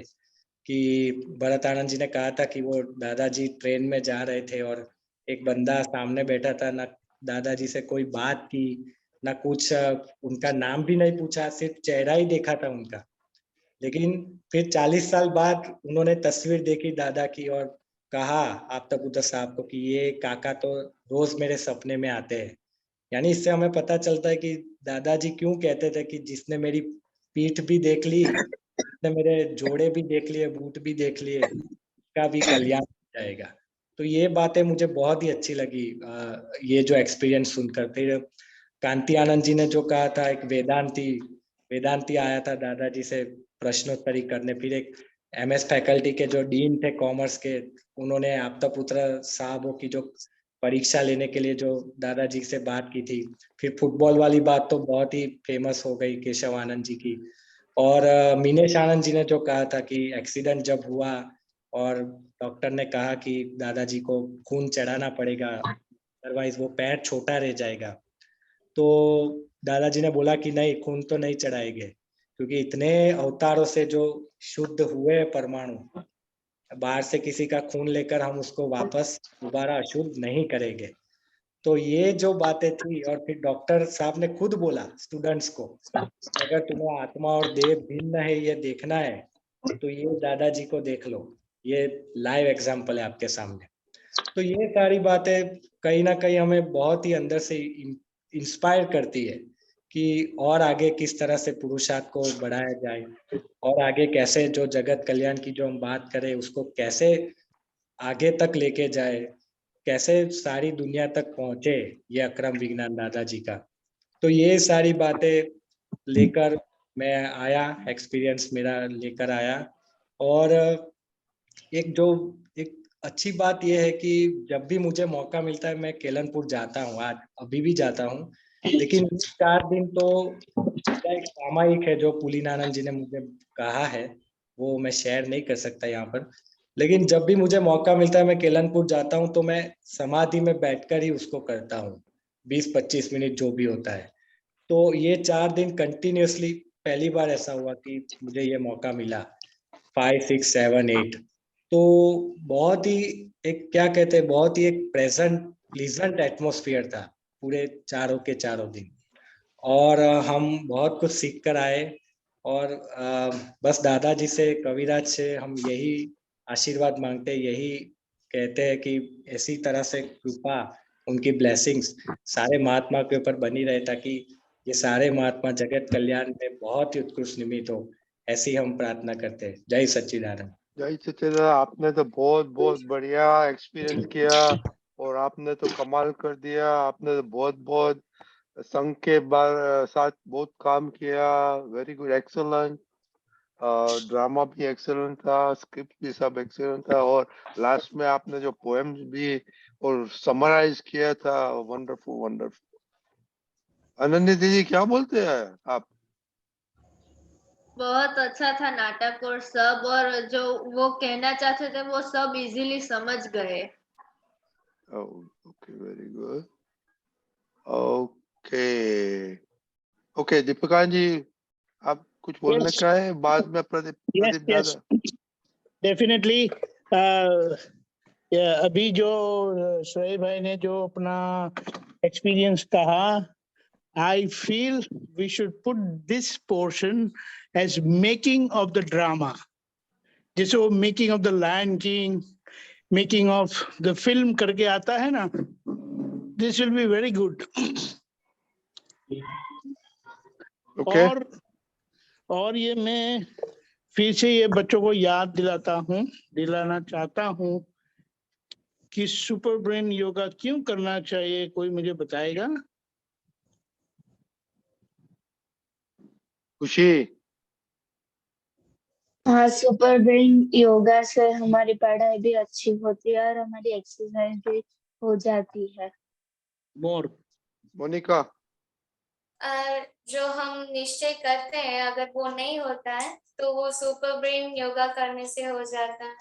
कि भरत आनंद जी ने कहा था कि वो दादाजी ट्रेन में जा रहे थे और एक बंदा सामने बैठा था, ना दादाजी से कोई बात की, ना कुछ उनका नाम भी नहीं पूछा, सिर्फ चेहरा ही देखा था उनका। लेकिन फिर 40 साल बाद उन्होंने तस्वीर देखी दादा की और कहा आपता पुत्र साहब को कि ये काका तो रोज मेरे सपने में आते हैं। यानी इससे हमें पता चलता है कि दादाजी क्यों कहते थे कि जिसने मेरी पीठ भी देख ली, जिसने मेरे जोड़े भी देख लिए, बूट भी देख लिए, का भी कल्याण हो जाएगा। तो ये बातें मुझे बहुत ही अच्छी लगी, ये जो एक्सपीरियंस सुनकर। फिर कांति आनंद जी ने जो कहा था, एक वेदांती आया था दादाजी से प्रश्नोत्तरी करने। फिर एक MS फैकल्टी के जो डीन थे कॉमर्स के, उन्होंने आपता पुत्र साहबों की जो परीक्षा लेने के लिए जो दादाजी से बात की थी। फिर फुटबॉल वाली बात तो बहुत ही फेमस हो गई केशव आनंद जी की। और मीनेश आनंद जी ने जो कहा था कि एक्सीडेंट जब हुआ और डॉक्टर ने कहा कि दादाजी को खून चढ़ाना पड़ेगा, अदरवाइज वो पैर छोटा रह जाएगा, तो दादाजी ने बोला कि नहीं, खून तो नहीं चढ़ाएंगे, क्योंकि इतने अवतारों से जो शुद्ध हुए परमाणु, बाहर से किसी का खून लेकर हम उसको वापस दोबारा अशुद्ध नहीं करेंगे। तो ये जो बातें थी, और फिर डॉक्टर साहब ने खुद बोला स्टूडेंट्स को, अगर तुम्हें आत्मा और देह भिन्न है ये देखना है, तो ये दादाजी को देख लो, ये लाइव एग्जाम्पल है आपके सामने। तो ये सारी बातें कहीं ना कहीं हमें बहुत ही अंदर से इंस्पायर करती है कि और आगे किस तरह से पुरुषार्थ को बढ़ाया जाए, और आगे कैसे जो जगत कल्याण की जो हम बात करें उसको कैसे आगे तक लेके जाए, कैसे सारी दुनिया तक पहुंचे ये अक्रम विज्ञान दादाजी का। तो ये सारी बातें लेकर मैं आया, एक्सपीरियंस मेरा लेकर आया। और एक अच्छी बात यह है कि जब भी मुझे मौका मिलता है मैं केलनपुर जाता हूँ, आज अभी भी जाता हूँ। लेकिन 4 दिन तो एक सामायिक है जो पुलिनानंद जी ने मुझे कहा है, वो मैं शेयर नहीं कर सकता यहाँ पर। लेकिन जब भी मुझे मौका मिलता है मैं केलनपुर जाता हूँ, तो मैं समाधि में बैठकर ही उसको करता हूँ, 20-25 मिनट जो भी होता है। तो ये 4 दिन कंटिन्यूअसली पहली बार ऐसा हुआ कि मुझे ये मौका मिला, 5, 6, 7, 8। तो बहुत ही एक क्या कहते हैं, बहुत ही एक प्लीजेंट एटमॉस्फेयर था पूरे चारों के चारों दिन। और हम बहुत कुछ सीख कर आए। और बस दादाजी से, कविराज से हम यही आशीर्वाद मांगते, यही कहते हैं कि ऐसी तरह से कृपा, उनकी ब्लेसिंग्स सारे महात्मा के ऊपर बनी रहे, ताकि ये सारे महात्मा जगत कल्याण में बहुत ही उत्कृष्ट निमित्त हो, ऐसी हम प्रार्थना करते हैं। जय सच्चिदानंद। जय सच्चिदानंद। आपने तो बहुत बहुत बढ़िया एक्सपीरियंस किया और आपने तो कमाल कर दिया। आपने तो बहुत बहुत संघ के साथ बहुत काम किया। Very good, excellent. ड्रामा भी एक्सेलेंट था, स्क्रिप्ट भी सब एक्सेलेंट था, और लास्ट में आपने जो पोएम्स भी और समराइज किया था, वंडरफुल वंडरफुल। अनन्या दीदी क्या बोलते हैं आप? बहुत अच्छा था नाटक और सब, और जो वो कहना चाहते थे वो सब इजीली समझ गए। Okay, very good. Okay okay, Deepika ji आप कुछ बोलने Yes, का है? बाद में प्रदीप yes, प्रदीप yes, दादा। definitely. अभी जो शोएब भाई ने जो अपना एक्सपीरियंस कहा, I feel we should put this portion as making of the drama. जैसे वो making of the Lion King, making of the film करके आता है ना, this will be very good. Okay, और ये मैं फिर से ये बच्चों को याद दिलाना चाहता हूँ कि सुपर ब्रेन योगा क्यों करना चाहिए, कोई मुझे बताएगा? खुशी। हाँ, सुपर ब्रेन योगा से हमारी पढ़ाई भी अच्छी होती है और हमारी एक्सरसाइज भी हो जाती है। मोर मोनिका। जो हम निश्चय करते हैं अगर वो नहीं होता है तो वो सुपर ब्रेन योगा करने से हो जाता है।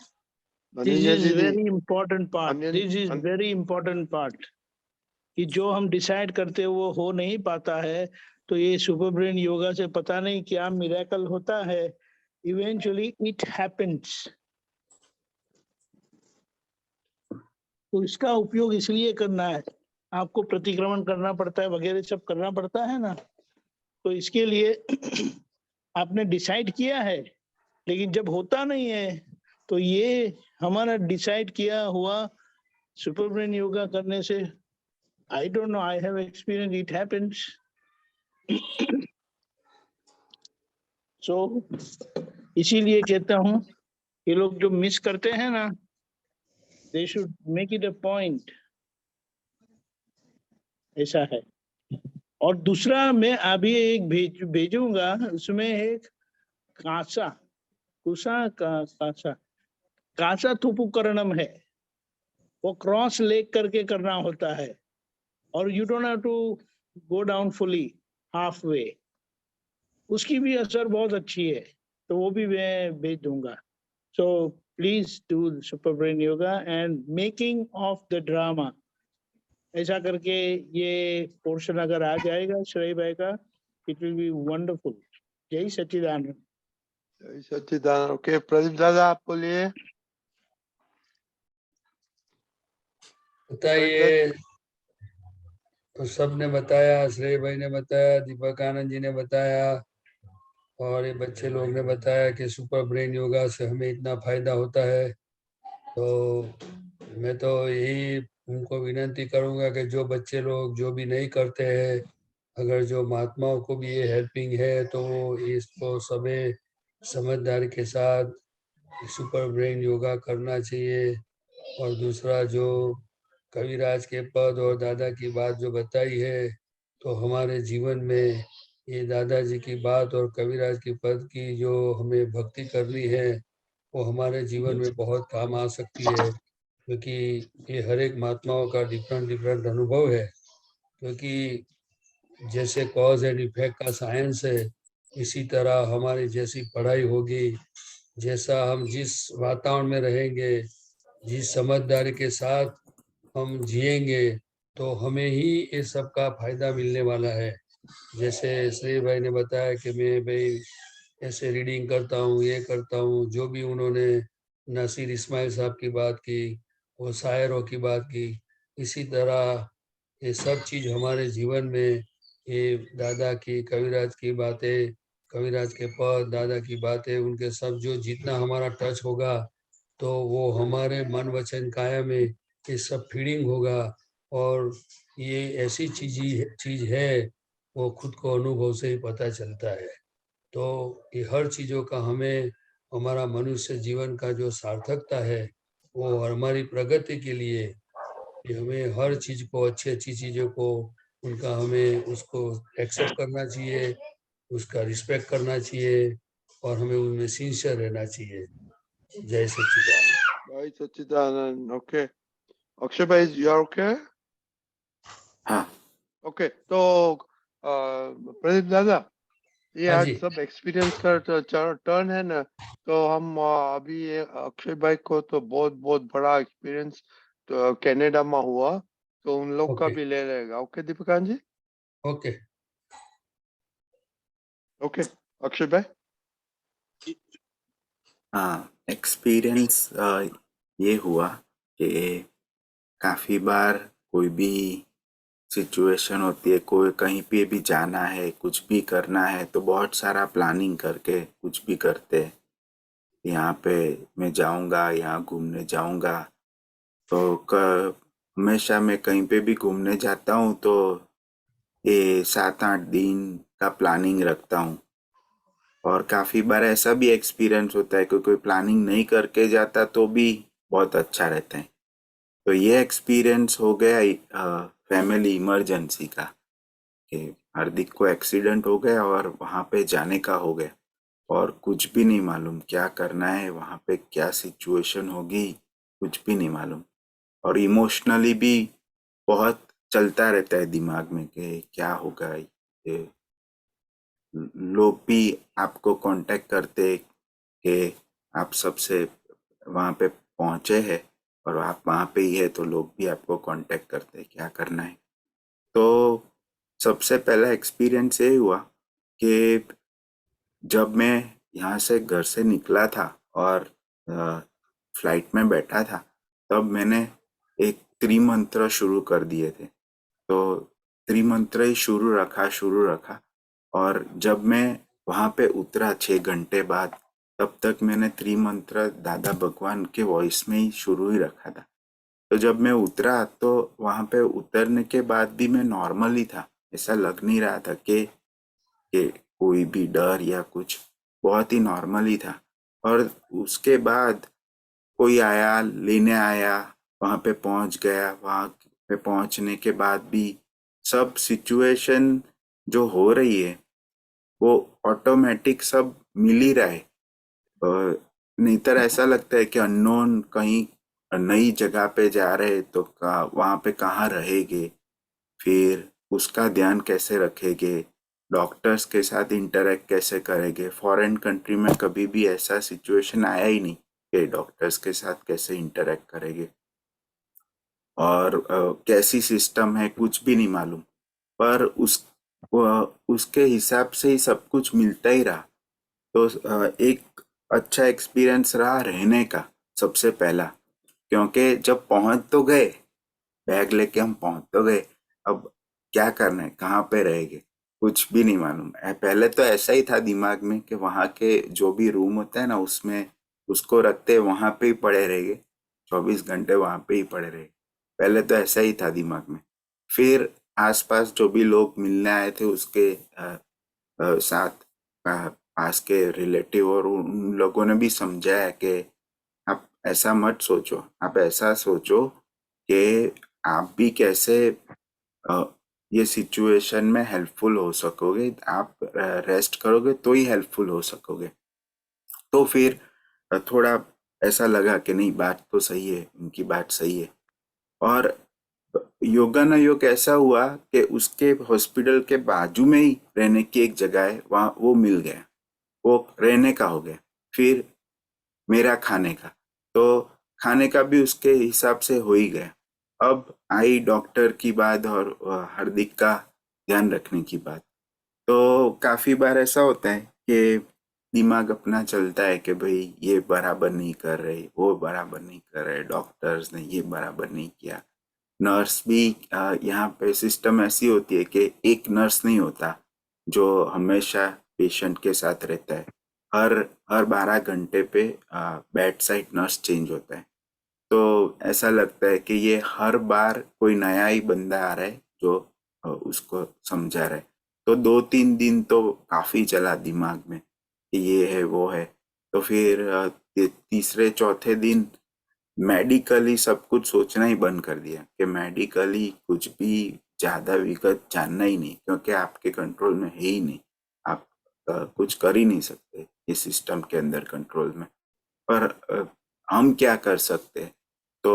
दिस अनन्या इज दीदी। Very important part, Ananya- this is an- very important part कि जो हम डिसाइड करते हैं वो हो नहीं पाता है, तो ये सुपर ब्रेन योगा से पता नहीं क्या मिरेकल होता है, इवेंचुअली इट हैपेंस। तो इसका उपयोग इसलिए करना है, आपको प्रतिक्रमण करना पड़ता है वगैरह सब करना पड़ता है ना, तो इसके लिए आपने डिसाइड किया है, लेकिन जब होता नहीं है तो ये हमारा डिसाइड किया हुआ सुपर ब्रेन योगा करने से, I don't know, I have experience, it happens. So इसीलिए कहता हूँ ये लोग जो मिस करते हैं ना, they should make it a point, ऐसा है। और दूसरा मैं अभी एक भेजूंगा, उसमें एक कासा थुपुकरणम है, वो क्रॉस लेग करके करना होता है, और you don't have to go down fully, half way, उसकी भी असर बहुत अच्छी है, तो वो भी मैं भेज दूंगा। So please do super brain yoga and making of the drama, ऐसा करके ये पोर्शन अगर आ जाएगा श्रेय भाई का, इट विल बी वंडरफुल। जय सच्चिदानंद। जय सच्चिदानंद। ओके, प्रदीप दादा आप बोलिए। बताइए। तो सबने बताया, श्रेय भाई ने बताया, दीपक आनंद जी ने बताया, और ये बच्चे लोग ने बताया कि सुपर ब्रेन योगा से हमें इतना फायदा होता है। तो मैं तो यही उनको विनती करूंगा कि जो बच्चे लोग जो भी नहीं करते हैं, अगर जो महात्माओं को भी ये हेल्पिंग है तो इसको सभी समझदारी के साथ सुपर ब्रेन योगा करना चाहिए। और दूसरा, जो कविराज के पद और दादा की बात जो बताई है, तो हमारे जीवन में ये दादाजी की बात और कविराज की पद की जो हमें भक्ति करनी है, वो हमारे जीवन में बहुत काम आ सकती है, क्योंकि ये हर एक महात्माओं का डिफरेंट अनुभव है। क्योंकि जैसे कॉज एंड इफेक्ट का साइंस है, इसी तरह हमारी जैसी पढ़ाई होगी, जैसा हम जिस वातावरण में रहेंगे, जिस समझदारी के साथ हम जिएंगे, तो हमें ही ये सब का फायदा मिलने वाला है। जैसे श्री भाई ने बताया कि मैं भाई ऐसे रीडिंग करता हूँ, ये करता हूँ, जो भी उन्होंने नासिर इस्माइल साहब की बात की, वो शायरों की बात की, इसी तरह ये सब चीज़ हमारे जीवन में, ये दादा की कविराज की बातें, कविराज के पद, दादा की बातें, उनके सब जो जितना हमारा टच होगा, तो वो हमारे मन वचन काया में ये सब फीडिंग होगा। और ये ऐसी चीज है, वो खुद को अनुभव से ही पता चलता है। तो ये हर चीज़ों का हमें, हमारा मनुष्य जीवन का जो सार्थकता है, वो हमारी प्रगति के लिए, कि हमें हर चीज को, अच्छी अच्छी चीजों को, उनका हमें उसको एक्सेप्ट करना चाहिए, उसका रिस्पेक्ट करना चाहिए, और हमें उनमें सिंसियर रहना चाहिए। जय सच्चिदानंद। Jai Sachidanand. Okay. Akshay bhai, you are okay? हाँ Okay. तो प्रदीप दादा, ये हाँ आज जी। सब एक्सपीरियंस का टर्न है ना, तो हम अभी ये अक्षय भाई को तो बहुत बहुत बड़ा एक्सपीरियंस तो कनाडा में हुआ, तो उन लोग का ओके भी ले लेगा। ओके दीपिकांत जी? ओके। ओके अक्षय भाई। हाँ एक्सपीरियंस ये हुआ कि काफी बार कोई भी सिचुएशन होती है, कोई कहीं पे भी जाना है, कुछ भी करना है, तो बहुत सारा प्लानिंग करके कुछ भी करते हैं। यहाँ पे मैं जाऊंगा, यहाँ घूमने जाऊंगा, तो हमेशा मैं कहीं पे भी घूमने जाता हूँ तो ये 7-8 दिन का प्लानिंग रखता हूँ। और काफी बार ऐसा भी एक्सपीरियंस होता है कि कोई प्लानिंग नहीं करके जाता तो भी बहुत अच्छा रहता है। तो ये एक्सपीरियंस हो गया फैमिली इमरजेंसी का, कि हार्दिक को एक्सीडेंट हो गया और वहां पे जाने का हो गया और कुछ भी नहीं मालूम क्या करना है, वहां पे क्या सिचुएशन होगी, कुछ भी नहीं मालूम। और इमोशनली भी बहुत चलता रहता है दिमाग में कि क्या होगा। ये लोग भी आपको कांटेक्ट करते कि आप सबसे वहां पे पहुंचे हैं और आप वहां पे ही है, तो लोग भी आपको कांटेक्ट करते हैं क्या करना है। तो सबसे पहला एक्सपीरियंस ये हुआ कि जब मैं यहाँ से घर से निकला था और फ्लाइट में बैठा था, तब मैंने एक त्रिमंत्र शुरू कर दिए थे। तो त्रिमंत्र ही शुरू रखा और जब मैं वहां पे उतरा 6 घंटे बाद, तब तक मैंने त्रिमंत्र दादा भगवान के वॉइस में ही शुरू ही रखा था। तो जब मैं उतरा तो वहां पे उतरने के बाद भी मैं नॉर्मल ही था, ऐसा लग नहीं रहा था कि कोई भी डर या कुछ, बहुत ही नॉर्मल ही था। और उसके बाद कोई आया, लेने आया, वहां पे पहुंच गया। वहां पे पहुंचने के बाद भी सब सिचुएशन जो हो रही है वो ऑटोमेटिक सब मिल ही रहा है। नहीं तो ऐसा लगता है कि अननोन कहीं नई जगह पे जा रहे तो वहां पे कहाँ रहेंगे, फिर उसका ध्यान कैसे रखेंगे, डॉक्टर्स के साथ इंटरेक्ट कैसे करेंगे। फॉरेन कंट्री में कभी भी ऐसा सिचुएशन आया ही नहीं कि डॉक्टर्स के साथ कैसे इंटरेक्ट करेंगे और कैसी सिस्टम है कुछ भी नहीं मालूम। पर उसके हिसाब से ही सब कुछ मिलता ही रहा। तो एक अच्छा एक्सपीरियंस रहा रहने का सबसे पहला, क्योंकि जब पहुंच तो गए, बैग लेके हम पहुंच तो गए, अब क्या करना है, कहाँ पे रहेंगे, कुछ भी नहीं मालूम। पहले तो ऐसा ही था दिमाग में कि वहाँ के जो भी रूम होता है ना, उसमें उसको रखते वहां पे ही पड़े रहेंगे, 24 घंटे वहां पे ही पड़े रहे। पहले तो ऐसा ही था दिमाग में। फिर आसपास जो भी लोग मिलने आए थे उसके साथ पास के रिलेटिव और उन लोगों ने भी समझाया कि आप ऐसा मत सोचो, आप ऐसा सोचो कि आप भी कैसे ये सिचुएशन में हेल्पफुल हो सकोगे, आप रेस्ट करोगे तो ही हेल्पफुल हो सकोगे। तो फिर थोड़ा ऐसा लगा कि नहीं, बात तो सही है, उनकी बात सही है। और योगा ना योग ऐसा हुआ कि उसके हॉस्पिटल के बाजू में ही रहने की एक जगह है, वहां वो मिल गया, वो रहने का हो गया। फिर मेरा खाने का, तो खाने का भी उसके हिसाब से हो ही गया। अब आई डॉक्टर की बात और हार्दिक का ध्यान रखने की बात। तो काफी बार ऐसा होता है कि दिमाग अपना चलता है कि भाई ये बराबर नहीं कर रहे, वो बराबर नहीं कर रहे, डॉक्टर्स ने ये बराबर नहीं किया। नर्स भी यहाँ पे सिस्टम ऐसी होती है कि एक नर्स नहीं होता जो हमेशा पेशेंट के साथ रहता है। हर 12 घंटे पे बेड साइड नर्स चेंज होता है। तो ऐसा लगता है कि ये हर बार कोई नया ही बंदा आ रहा है जो उसको समझा रहा है। तो 2-3 दिन तो काफी चला दिमाग में कि ये है वो है। तो फिर तीसरे चौथे दिन मेडिकली सब कुछ सोचना ही बंद कर दिया कि मेडिकली कुछ भी ज्यादा विगत जानना ही नहीं, क्योंकि आपके कंट्रोल में है ही नहीं, आप कुछ कर ही नहीं सकते। ये सिस्टम के अंदर कंट्रोल में। पर हम क्या कर सकते हैं? तो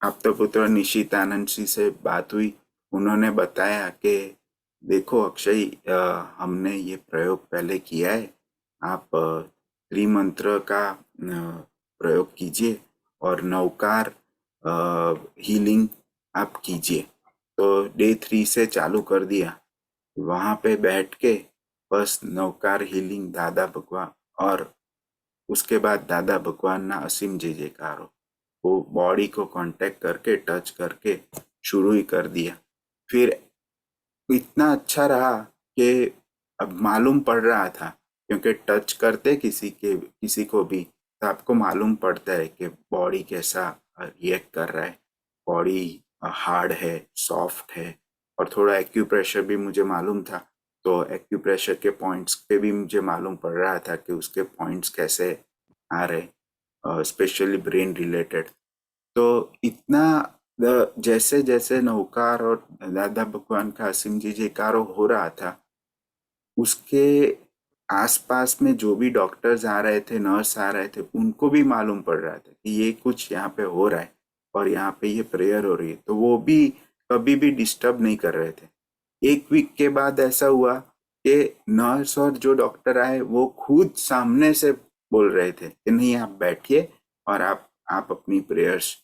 आप्तपुत्र निशितानंद जी से बात हुई। उन्होंने बताया कि देखो अक्षय, हमने ये प्रयोग पहले किया है, आप त्रिमंत्र का प्रयोग कीजिए और नवकार हीलिंग आप कीजिए। तो डे 3 से चालू कर दिया। वहां पे बैठ के बस नवकार हीलिंग दादा भगवान, और उसके बाद दादा भगवान ना असीम जय जयकार हो, वो बॉडी को कांटेक्ट करके टच करके शुरू ही कर दिया। फिर इतना अच्छा रहा कि अब मालूम पड़ रहा था, क्योंकि टच करते किसी को भी तो आपको मालूम पड़ता है कि बॉडी कैसा रिएक्ट कर रहा है। बॉडी हार्ड है, सॉफ्ट है, और थोड़ा एक्यूप्रेशर भी मुझे मालूम था। तो एक्यूप्रेशर के पॉइंट्स पे भी मुझे मालूम पड़ रहा था कि उसके पॉइंट्स कैसे आ रहे, स्पेशली ब्रेन रिलेटेड। तो इतना जैसे जैसे नौकार और दादा भगवान का असीम जी जयकार हो रहा था, उसके आसपास में जो भी डॉक्टर्स आ रहे थे, नर्स आ रहे थे, उनको भी मालूम पड़ रहा था कि ये कुछ यहाँ पे हो रहा है और यहाँ पे ये प्रेयर हो रही है। तो वो भी कभी भी डिस्टर्ब नहीं कर रहे थे। 1 वीक के बाद ऐसा हुआ कि नर्स और जो डॉक्टर आए वो खुद सामने से बोल रहे थे कि नहीं, आप बैठिए और आप अपनी प्रेयर्स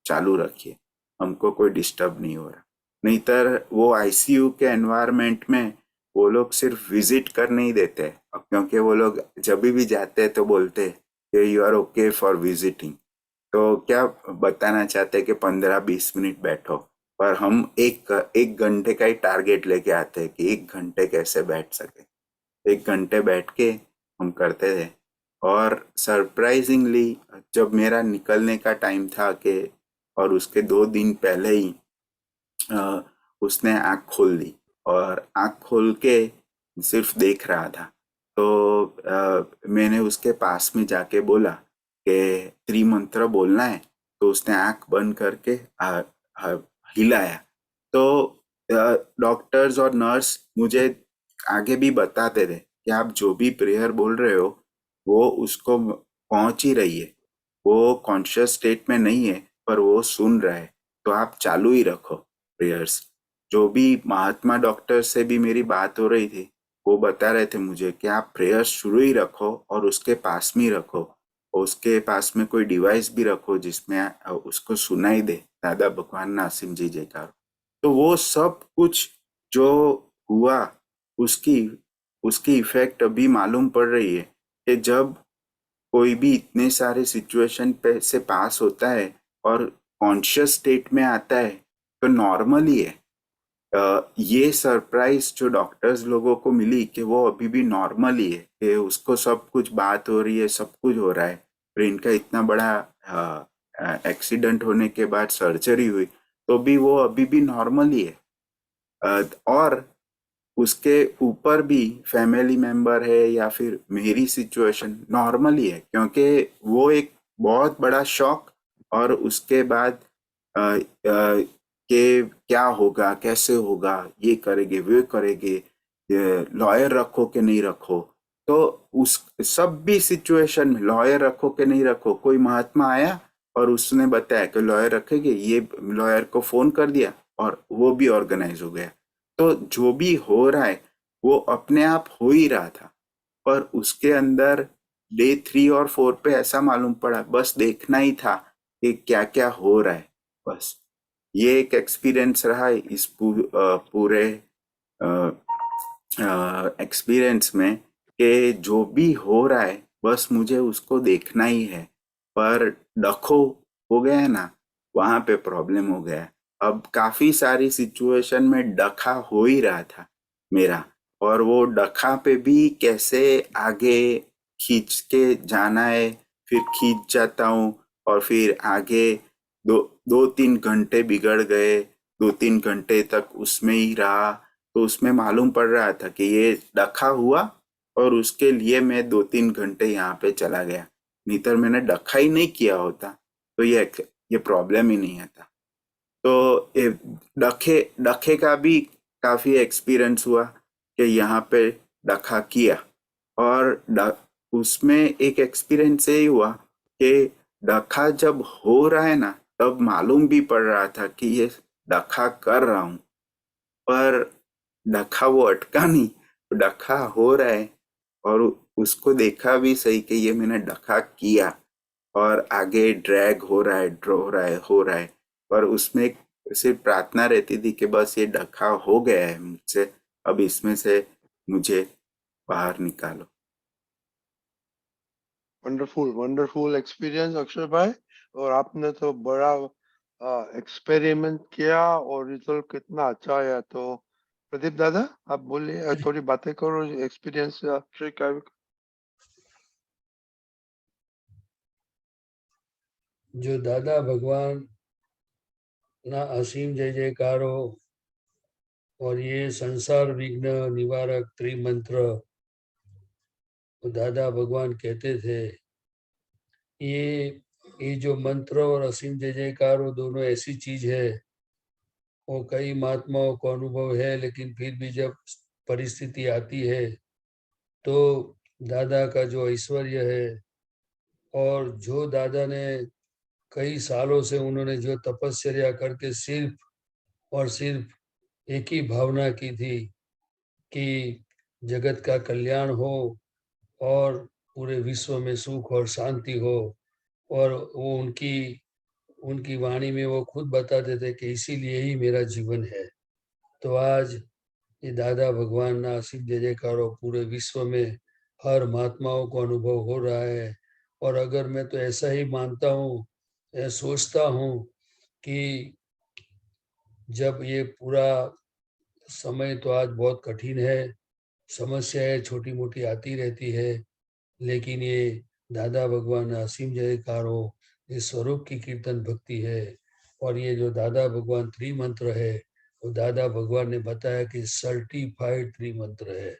चालू रखिए, हमको कोई डिस्टर्ब नहीं हो रहा। नहीं तर वो आईसीयू के एनवायरनमेंट में वो लोग सिर्फ विजिट कर नहीं देते, क्योंकि वो लोग जब भी जाते हैं तो बोलते हैं कि you are okay for visiting. तो क्या बताना चाहते हैं कि 15-20 मिनट बैठो, पर हम एक घंटे का ही टारगेट लेके आते हैं कि 1 घंटे कैसे बैठ सके। 1 घंटे बैठ के हम करते थे। और सरप्राइजिंगली जब मेरा निकलने का टाइम था कि, और उसके 2 दिन पहले ही उसने आँख खोल दी और आँख खोल के सिर्फ देख रहा था। तो मैंने उसके पास में जाके बोला कि त्रिमंत्र बोलना है, तो उसने आँख बंद करके हिलाया। तो डॉक्टर्स और नर्स मुझे आगे भी बताते थे कि आप जो भी प्रेयर बोल रहे हो वो उसको पहुंच ही रही है, वो कॉन्शियस स्टेट में नहीं है पर वो सुन रहा है, तो आप चालू ही रखो प्रेयर्स। जो भी महात्मा डॉक्टर से भी मेरी बात हो रही थी, वो बता रहे थे मुझे कि आप प्रेयर्स शुरू ही रखो और उसके पास में ही रखो, और उसके पास में कोई डिवाइस भी रखो जिसमें उसको सुनाई दे दादा भगवान ना असीम जी जयकार। तो वो सब कुछ जो हुआ उसकी इफेक्ट अभी मालूम पड़ रही है कि जब कोई भी इतने सारे सिचुएशन पे से पास होता है और कॉन्शियस स्टेट में आता है तो नॉर्मल ही है। ये सरप्राइज जो डॉक्टर्स लोगों को मिली कि वो अभी भी नॉर्मल ही है, कि उसको सब कुछ बात हो रही है, सब कुछ हो रहा है। ब्रेन का इतना बड़ा एक्सीडेंट होने के बाद सर्जरी हुई तो भी वो अभी भी नॉर्मल ही है। और उसके ऊपर भी फैमिली मेंबर है या फिर मेरी सिचुएशन नॉर्मल ही है, क्योंकि वो एक बहुत बड़ा शॉक और उसके बाद कि क्या होगा, कैसे होगा, ये करेंगे वे करेंगे, लॉयर रखो कि नहीं रखो। तो उस सब भी सिचुएशन में लॉयर रखो कि नहीं रखो, कोई महात्मा आया और उसने बताया कि लॉयर रखेंगे, ये लॉयर को फोन कर दिया और वो भी ऑर्गेनाइज हो गया। तो जो भी हो रहा है वो अपने आप हो ही रहा था, पर उसके अंदर डे 3 और 4 पे ऐसा मालूम पड़ा, बस देखना ही था कि क्या क्या हो रहा है। बस ये एक एक्सपीरियंस रहा है इस पूरे एक्सपीरियंस में कि जो भी हो रहा है बस मुझे उसको देखना ही है। पर डखो हो गया ना, वहां पे प्रॉब्लम हो गया। अब काफी सारी सिचुएशन में डखा हो ही रहा था मेरा, और वो डखा पे भी कैसे आगे खींच के जाना है, फिर खींच जाता हूँ और फिर आगे 2-3 घंटे बिगड़ गए, 2-3 घंटे तक उसमें ही रहा। तो उसमें मालूम पड़ रहा था कि ये डखा हुआ और उसके लिए मैं 2-3 घंटे यहाँ पे चला गया, नहीं तो मैंने डखा ही नहीं किया होता तो ये प्रॉब्लम ही नहीं आता। तो डखे का भी काफी एक्सपीरियंस हुआ कि यहाँ पे डखा किया और उसमें एक एक्सपीरियंस यही हुआ कि डखा जब हो रहा है ना तब मालूम भी पड़ रहा था कि ये डखा कर रहा हूं, पर डखा वो अटका नहीं, डखा हो रहा है और उसको देखा भी सही कि ये मैंने डखा किया और आगे ड्रैग हो रहा है, पर उसमें सिर्फ प्रार्थना रहती थी कि बस ये डखा हो गया है मुझसे, अब इसमें से मुझे बाहर निकालो। वंडरफुल एक्सपीरियंस अक्षर भाई, और आपने तो बड़ा एक्सपेरिमेंट किया और रिजल्ट कितना अच्छा आया। तो प्रदीप दादा आप बोलिए, थोड़ी बातें करो एक्सपीरियंस अक्षय का। जो दादा भगवान ना असीम जय जयकारो और ये संसार विघ्न निवारक त्रिमंत्र दादा भगवान कहते थे, ये जो मंत्र और असीम जय जयकार वो दोनों ऐसी चीज है, वो कई महात्माओं को अनुभव है, लेकिन फिर भी जब परिस्थिति आती है तो दादा का जो ऐश्वर्य है और जो दादा ने कई सालों से उन्होंने जो तपस्या करके सिर्फ और सिर्फ एक ही भावना की थी कि जगत का कल्याण हो और पूरे विश्व में सुख और शांति हो, और वो उनकी वाणी में वो खुद बताते थे कि इसीलिए ही मेरा जीवन है। तो आज ये दादा भगवान ना असीम जय जयकारो पूरे विश्व में हर महात्माओं को अनुभव हो रहा है। और अगर मैं तो ऐसा ही मानता हूँ, सोचता हूँ कि जब ये पूरा समय तो आज बहुत कठिन है, समस्याएं छोटी मोटी आती रहती है, लेकिन ये दादा भगवान असीम जयकारो ये स्वरूप की कीर्तन भक्ति है। और ये जो दादा भगवान त्रिमंत्र है वो दादा भगवान ने बताया कि सर्टिफाइड त्रिमंत्र है।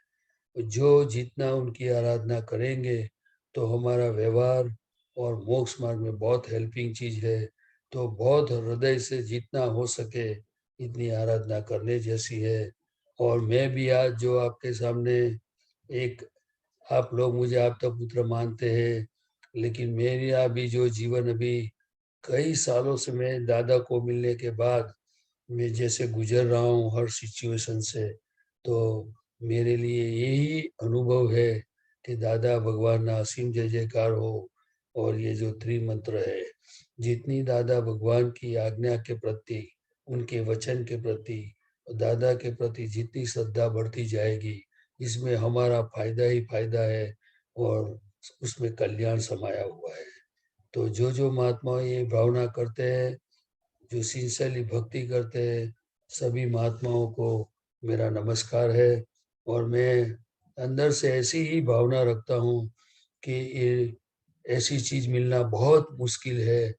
जो जितना उनकी आराधना करेंगे तो हमारा व्यवहार और मोक्ष मार्ग में बहुत हेल्पिंग चीज है। तो बहुत हृदय से जितना हो सके इतनी आराधना करने जैसी है। और मैं भी आज जो आपके सामने एक, आप लोग मुझे आपका पुत्र मानते हैं, लेकिन मेरा भी जो जीवन अभी कई सालों से मैं दादा को मिलने के बाद मैं जैसे गुजर रहा हूँ हर सिचुएशन से, तो मेरे लिए यही अनुभव है कि दादा भगवान ना असीम जय जयकार हो। और ये जो त्रिमंत्र है, जितनी दादा भगवान की आज्ञा के प्रति, उनके वचन के प्रति, दादा के प्रति जितनी श्रद्धा बढ़ती जाएगी, इसमें हमारा फायदा ही फायदा है और उसमें कल्याण समाया हुआ है। तो जो महात्मा ये भावना करते हैं, जो सिंसियरली भक्ति करते हैं, सभी महात्माओं को मेरा नमस्कार है। और मैं अंदर से ऐसी ही भावना रखता हूँ कि ये ऐसी चीज मिलना बहुत मुश्किल है।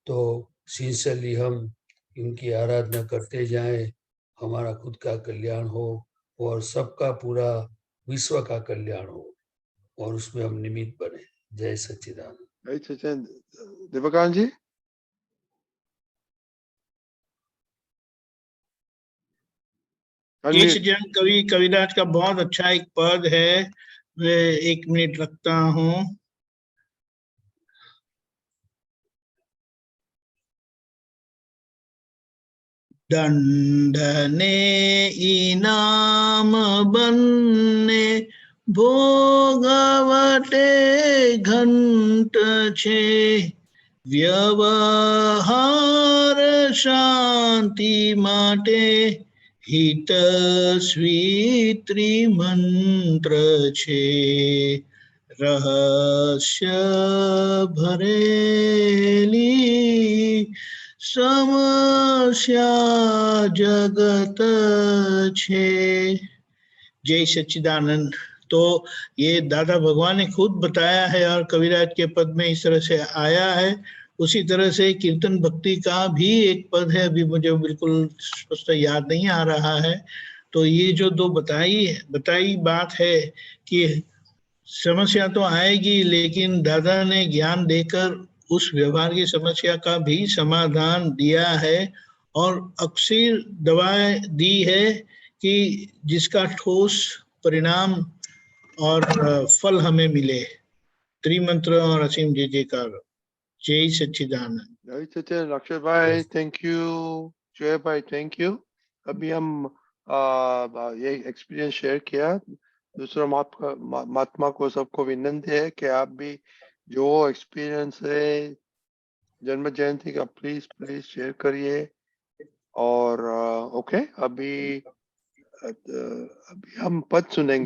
तो सिंसियरली हम इनकी आराधना करते जाएं, हमारा खुद का कल्याण हो और सबका पूरा विश्व का कल्याण हो, और उसमें हम निमित्त बने। जय सच्चिदानंद। जय सच्चिदानंद। देवकांत जी ये सज्जन कवि कविराज का बहुत अच्छा एक पद है, मैं 1 मिनट रखता हूँ। दंडने इनाम बन्ने भोगवटे घंट छे, व्यवहार शांति माटे हितस्वी त्रिमंत्र छे। रहस्य भरेली समस्या जगत छे। जय सच्चिदानंद। तो ये दादा भगवान ने खुद बताया है और कविराज के पद में इस तरह से आया है। उसी तरह से कीर्तन भक्ति का भी एक पद है, अभी मुझे बिल्कुल स्पष्ट याद नहीं आ रहा है। तो ये जो दो बताई बात है कि समस्या तो आएगी, लेकिन दादा ने ज्ञान देकर उस व्यवहार की समस्या का भी समाधान दिया है और अक्सर दवाएं दी है कि जिसका ठोस परिणाम और फल हमें मिले। त्रिमंत्र और असीम जय जयकार। जय सच्चिदानंद। जय सचिदानंद। अक्षय भाई थैंक यू, जय भाई थैंक यू। अभी हम ये एक्सपीरियंस शेयर किया। दूसरा महात्मा को सबको विनंती है कि आप भी जो एक्सपीरियंस है जन्म जयंती का प्लीज शेयर करिए। और ओके, अभी हम पद सुनेंगे।